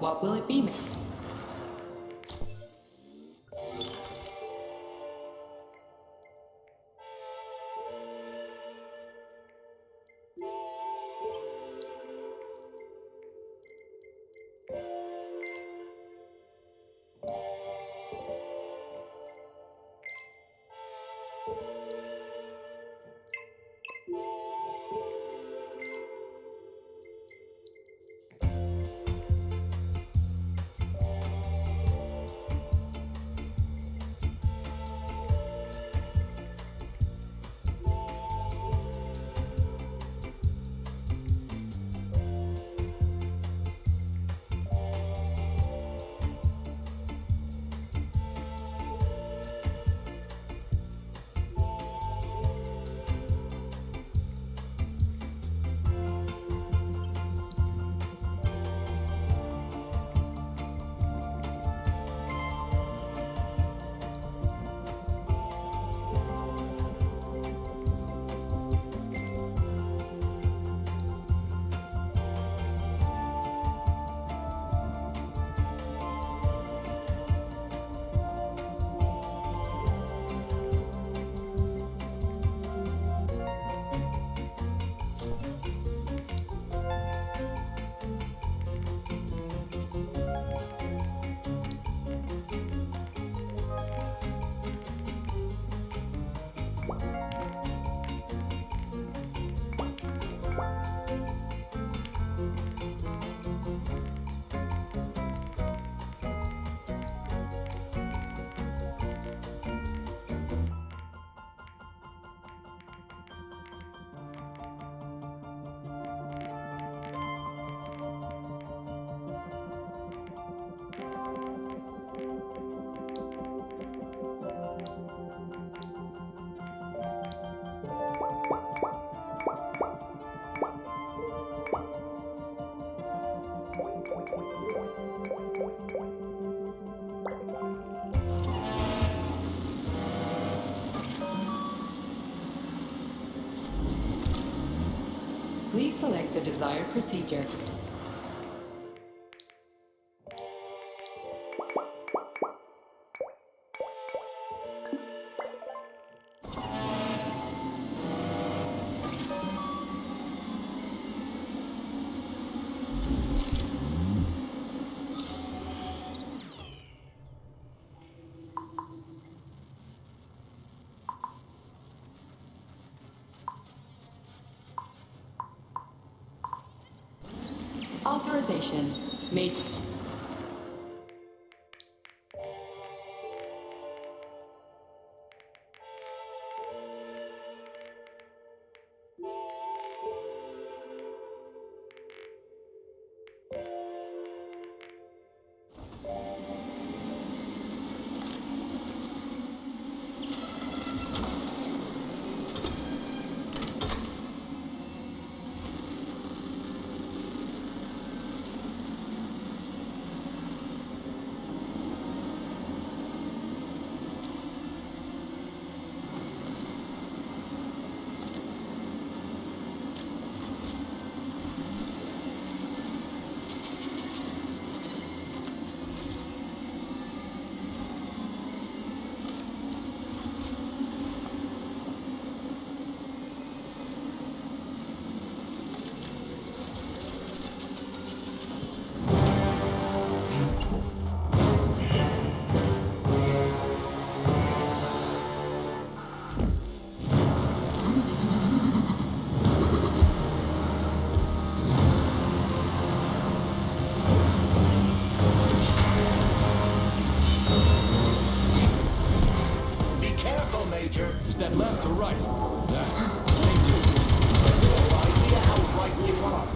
What will it be, ma'am? Please select the desired procedure. Authorization made. Is that left or right? Yeah, same dudes. No idea how right you are.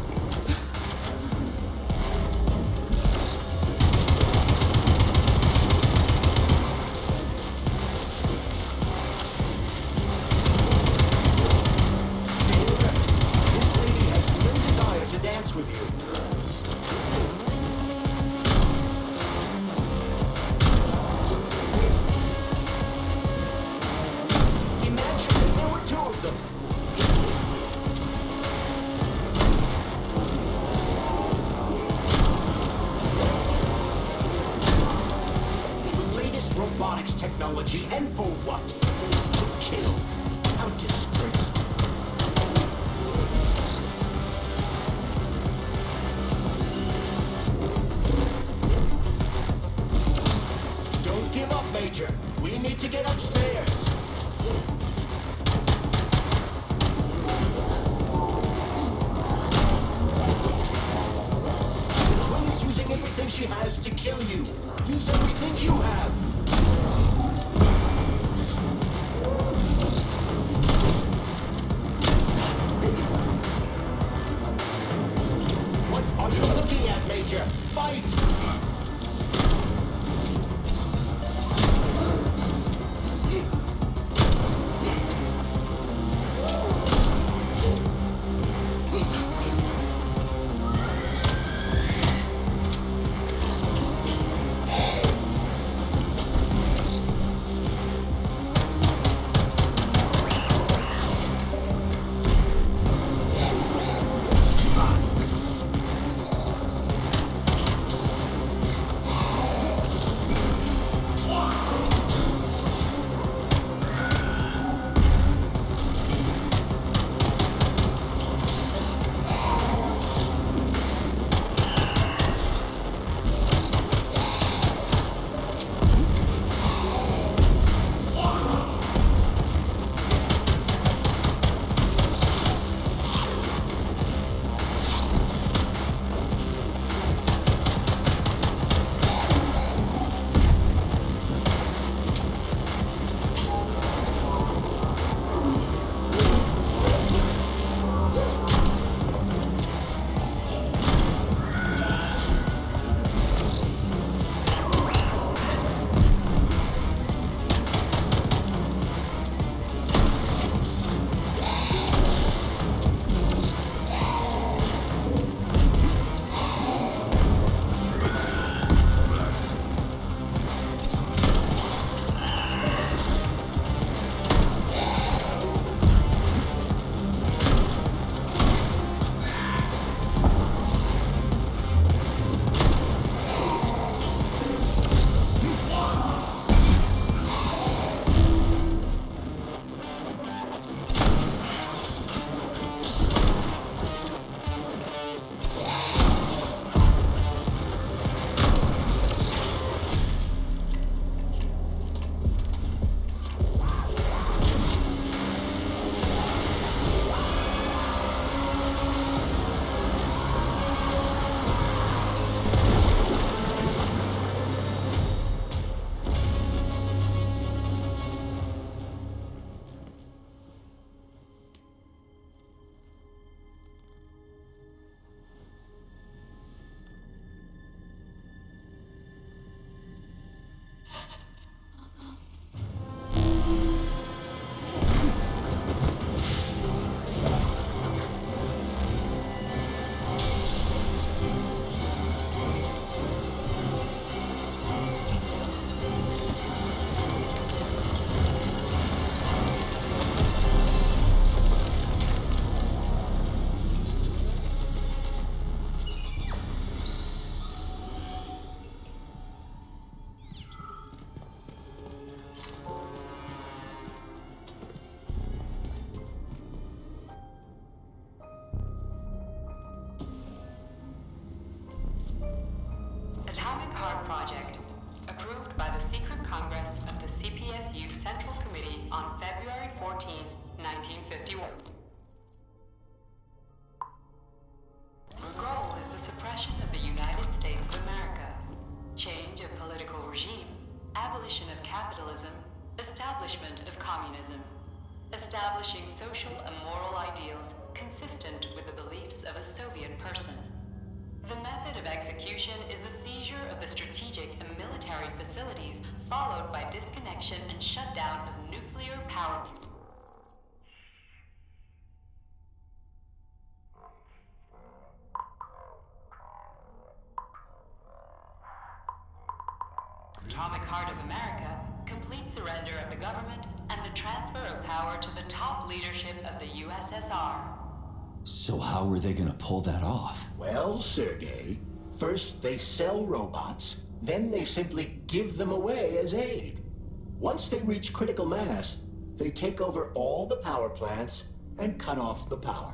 Stay alert. This lady has no desire to dance with you. Imagine if there were two of them. robotics technology, and for what? To kill. How disgraceful. Don't give up, Major. We need to get upstairs. The twin is using everything she has to kill you. Use everything you have. What are you looking at, Major? Fight! Atomic Heart Project, approved by the Secret Congress of the CPSU Central Committee on February 14, 1951. The goal is the suppression of the United States of America, change of political regime, abolition of capitalism, establishment of communism, establishing social and moral ideals consistent with the beliefs of a Soviet person. The method of execution is the seizure of the strategic and military facilities, followed by disconnection and shutdown of nuclear power. Atomic Heart of America, complete surrender of the government, and the transfer of power to the top leadership of the USSR. So how are they gonna pull that off? Well, Sergei, first they sell robots, then they simply give them away as aid. Once they reach critical mass, they take over all the power plants and cut off the power.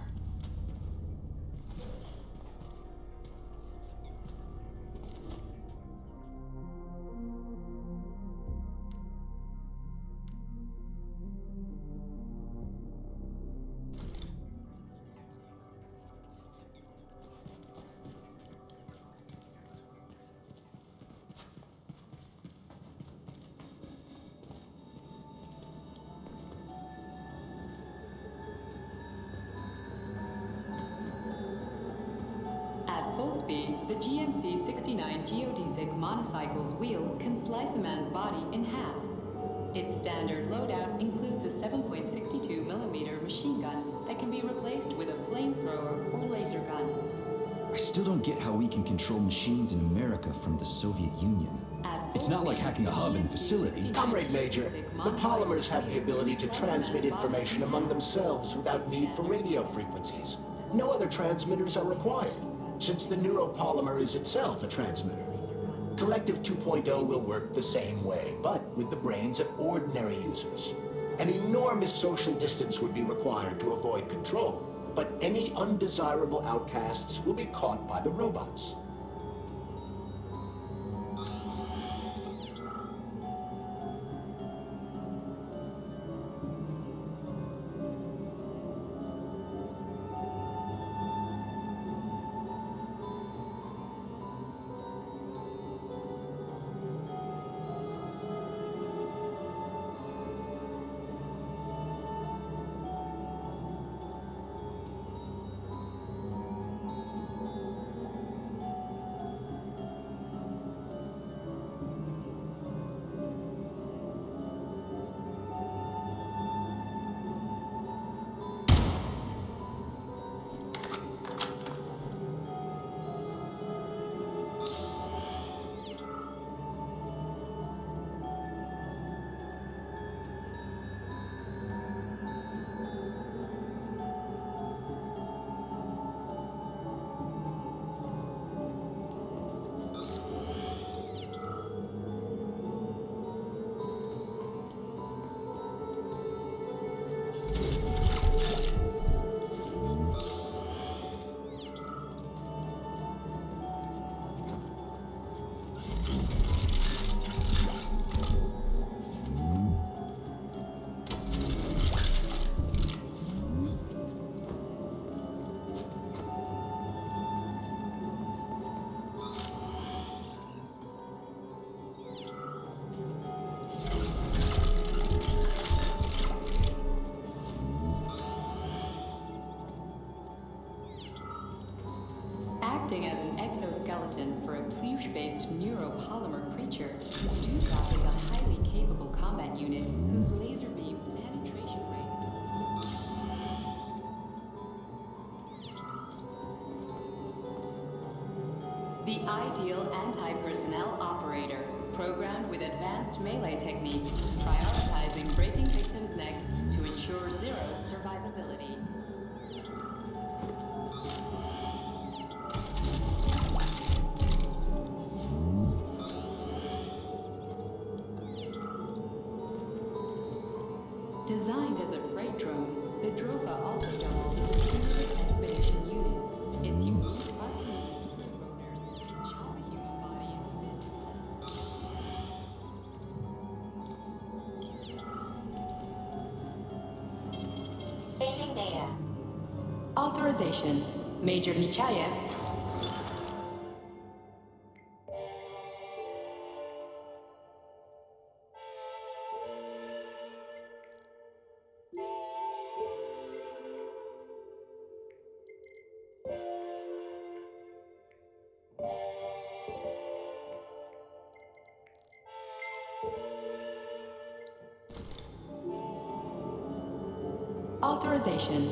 At full speed, the GMC-69 geodesic monocycle's wheel can slice a man's body in half. Its standard loadout includes a 7.62mm machine gun that can be replaced with a flamethrower or laser gun. I still don't get how we can control machines in America from the Soviet Union. It's not like hacking a hub in facility. Comrade Major, the polymers have the ability to transmit information among themselves without need for radio frequencies. No other transmitters are required, since the neuropolymer is itself a transmitter. Collective 2.0 will work the same way, but with the brains of ordinary users. An enormous social distance would be required to avoid control, but any undesirable outcasts will be caught by the robots. Acting as an exoskeleton for a pluche-based neuropolymer creature, Dewdrop is a highly capable combat unit whose laser beams penetration rate. The ideal anti-personnel operator, programmed with advanced melee techniques, prioritizing breaking victims' necks to ensure zero survivability. Designed as a freight drone, the Drofa also doubles as a cruise expedition unit. Its unique Archimedes rotors can chop a human body into bits. Saving data. Authorization. Major Nichayev. Authorization.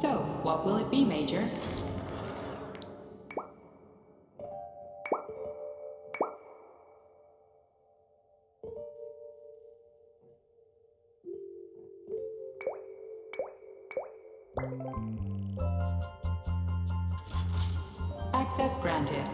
So, What will it be, Major? Access granted.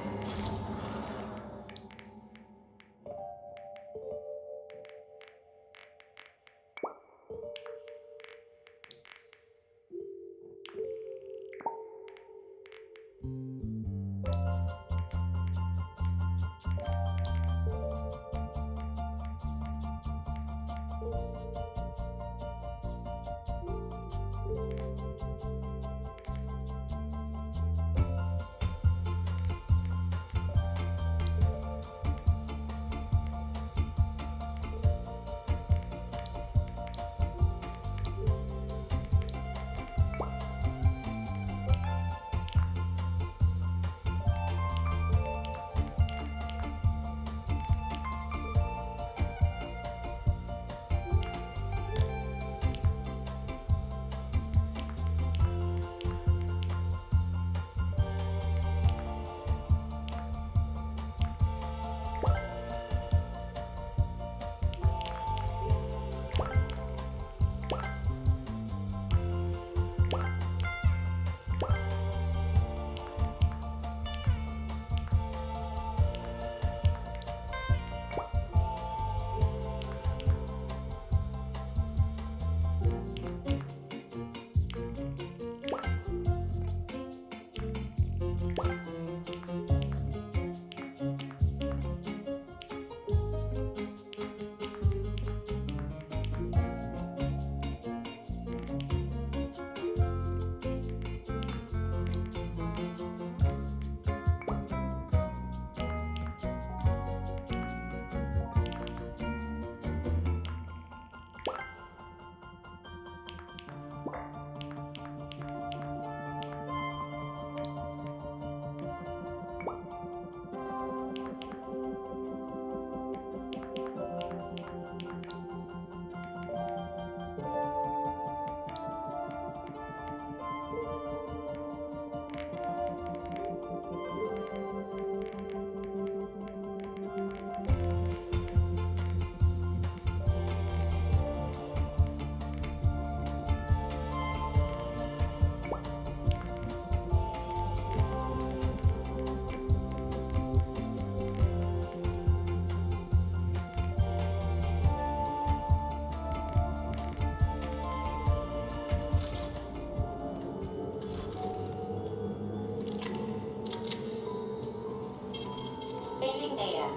Saving data.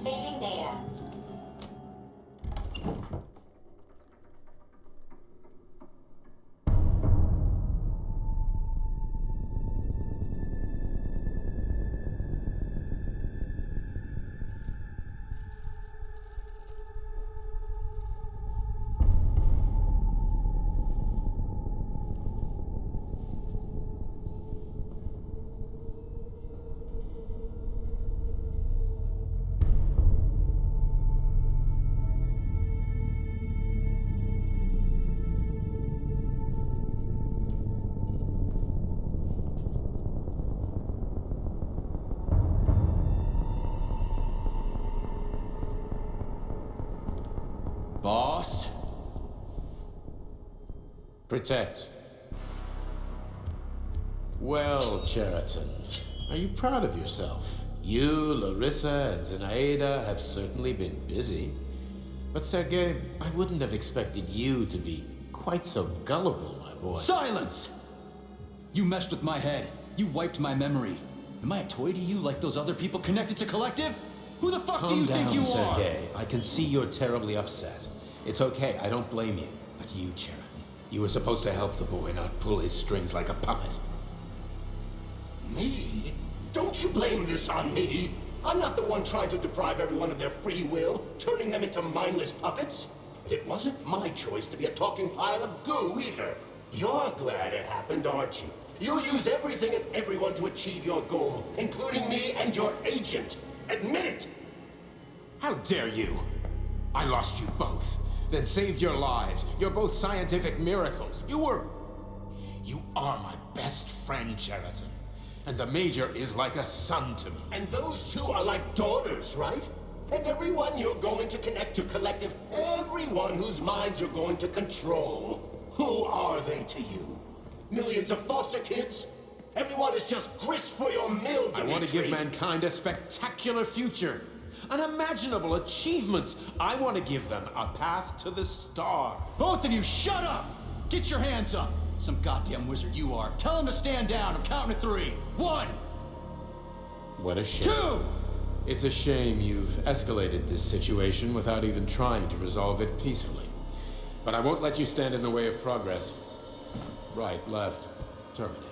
Saving data. Boss? Protect. Well, Cheriton, are you proud of yourself? You, Larissa, and Zenaida have certainly been busy. But Sergei, I wouldn't have expected you to be quite so gullible, my boy. Silence! You messed with my head. You wiped my memory. Am I a toy to you like those other people connected to Collective? Who the fuck do you think you are? Sergei. I can see you're terribly upset. It's okay, I don't blame you. But you, Cheriton, you were supposed to help the boy, not pull his strings like a puppet. Me? Don't you blame this on me? I'm not the one trying to deprive everyone of their free will, turning them into mindless puppets. It wasn't my choice to be a talking pile of goo either. You're glad it happened, aren't you? You'll use everything and everyone to achieve your goal, including me and your agent. Admit it! How dare you? I lost you both, then saved your lives. You're both scientific miracles. You are my best friend, Theredteam. And the Major is like a son to me. And those two are like daughters, right? And everyone you're going to connect to Collective, everyone whose minds you're going to control. Who are they to you? Millions of foster kids? Everyone is just grist for your mill, Dimitri. I want to give mankind a spectacular future. Unimaginable achievements. I want to give them a path to the star. Both of you, shut up! Get your hands up! Some goddamn wizard you are. Tell him to stand down. I'm counting to 3. 1! What a shame. 2! It's a shame you've escalated this situation without even trying to resolve it peacefully. But I won't let you stand in the way of progress. Right, left, terminate.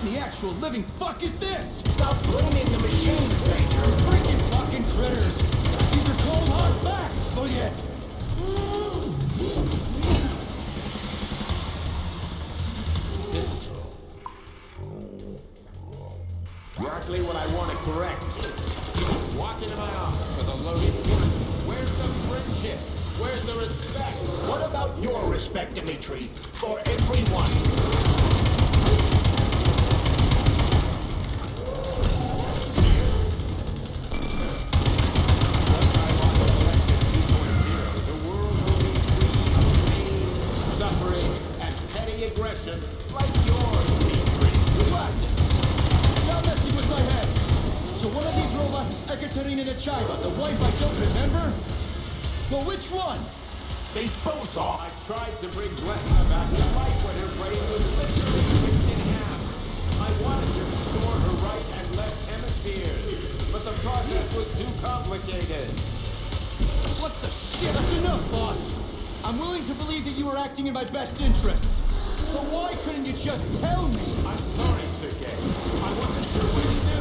The actual living fuck is this? Stop blaming the machines, Major. Freaking fucking critters! These are cold hard facts, Juliet! This is exactly what I want to correct. You just walk into my office with a loaded gun. Where's the friendship? Where's the respect? What about your respect, Dimitri? For everyone? Like yours, Relax it! Stop messing with my head! So one of these robots is Ekaterina Nechaeva, the wife I don't remember? Well, which one? They both are. I tried to bring Blesna back to life when her brain was literally ripped in half. I wanted to restore her right and left hemispheres, but the process was too complicated. What the shit? That's enough, boss! I'm willing to believe that you were acting in my best interests. But why couldn't you just tell me? I'm sorry, Sergei. I wasn't sure what to do.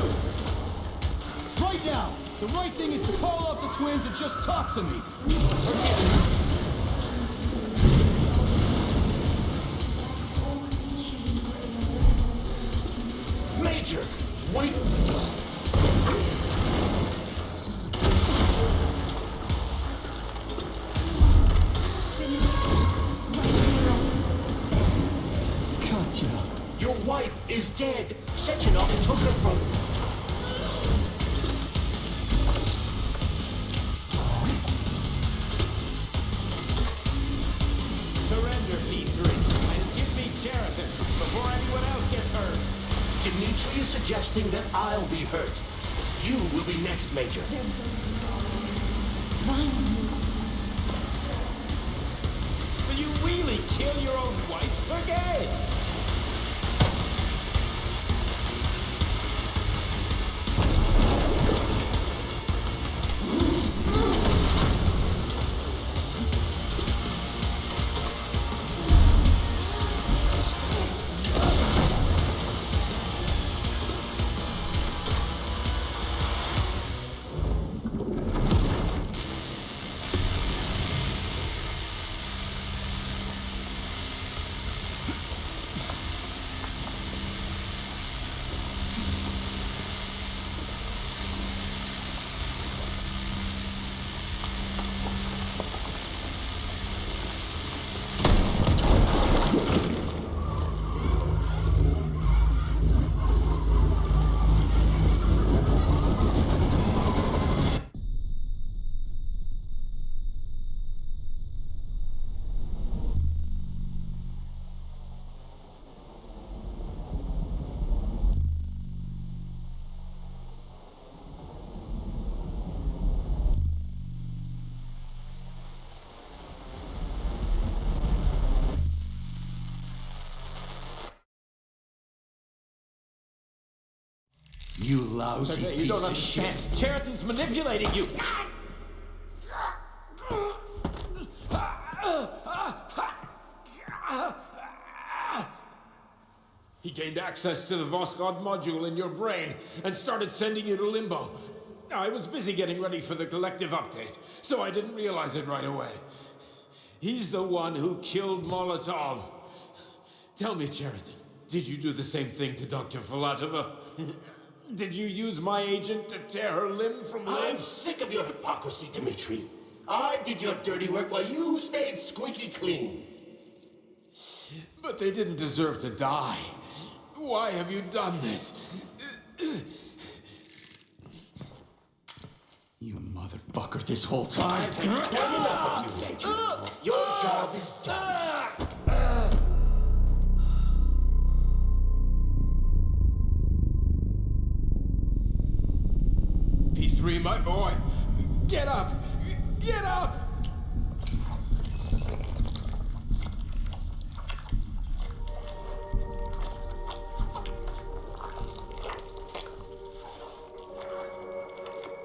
Right now, the right thing is to call up the twins and just talk to me. Forget it. Major, wait. Your wife is dead. Sechenov took her from... Surrender, P3, and give me Theredteam before anyone else gets hurt. Dimitri is suggesting that I'll be hurt. You will be next, Major. Will you really kill your own wife, Sergei? You lousy Sergei, you piece don't of understand. shit. Cheriton's manipulating you. He gained access to the Voskhod module in your brain and started sending you to Limbo. I was busy getting ready for the collective update, so I didn't realize it right away. He's the one who killed Molotov. Tell me, Cheriton, did you do the same thing to Dr. Filatova? Did you use my agent to tear her limb from limb? I'm sick of your hypocrisy, Dmitri. I did your dirty work while you stayed squeaky clean. But they didn't deserve to die. Why have you done this? You motherfucker this whole time. I've had quite enough of you, Major. Your job is done. P3, my boy. Get up! Get up!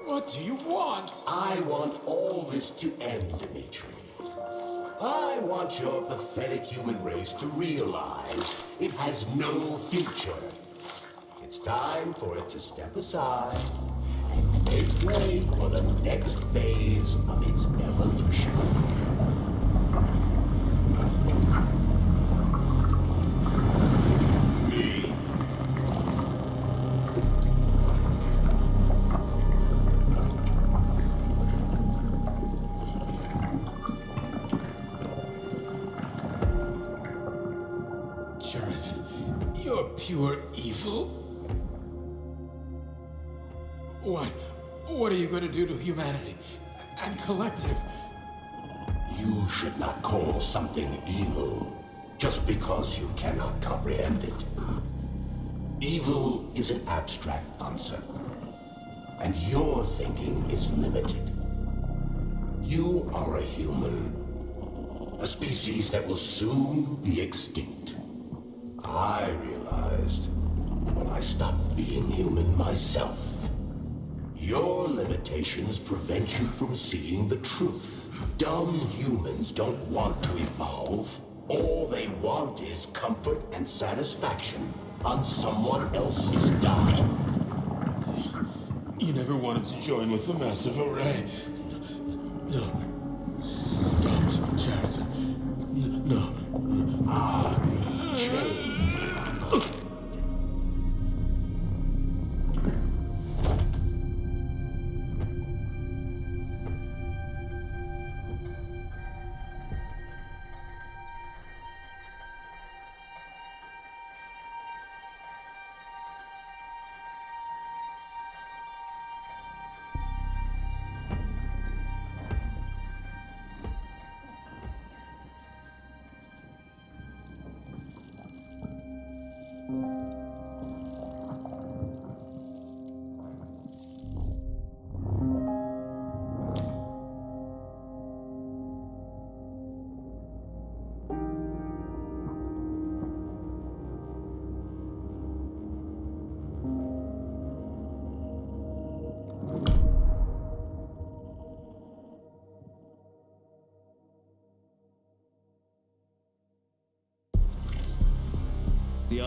What do you want? I want all this to end, Dmitri. I want your pathetic human race to realize it has no future. It's time for it to step aside and make way for the next phase of its evolution. Me. Cheriton, you're pure evil. What are you going to do to humanity and collective? You should not call something evil just because you cannot comprehend it. Evil is an abstract concept, and your thinking is limited. You are a human, a species that will soon be extinct. I realized when I stopped being human myself. Your limitations prevent you from seeing the truth. Dumb humans don't want to evolve. All they want is comfort and satisfaction on someone else's dime. You never wanted to join with the massive array. No. Stop, Cheriton. No. I changed.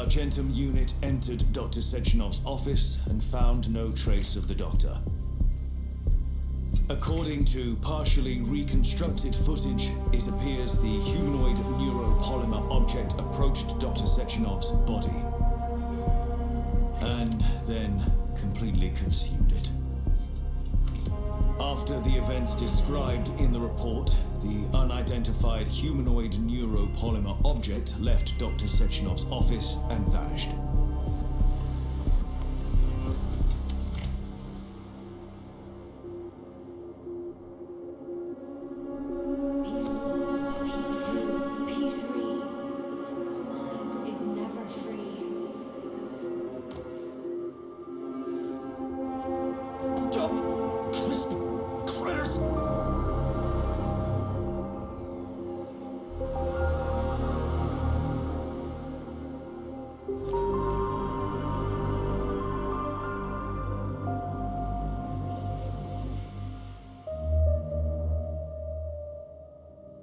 Argentum unit entered Dr. Sechenov's office and found no trace of the doctor. According to partially reconstructed footage, it appears the humanoid neuropolymer object approached Dr. Sechenov's body and then completely consumed it. After the events described in the report, the unidentified humanoid neuropolymer object left Dr. Sechenov's office and vanished. P2, P3. Your mind is never free. Dumb, crispy critters!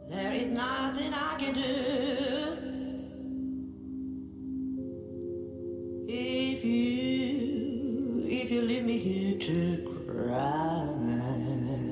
There is nothing I can do if you leave me here to cry.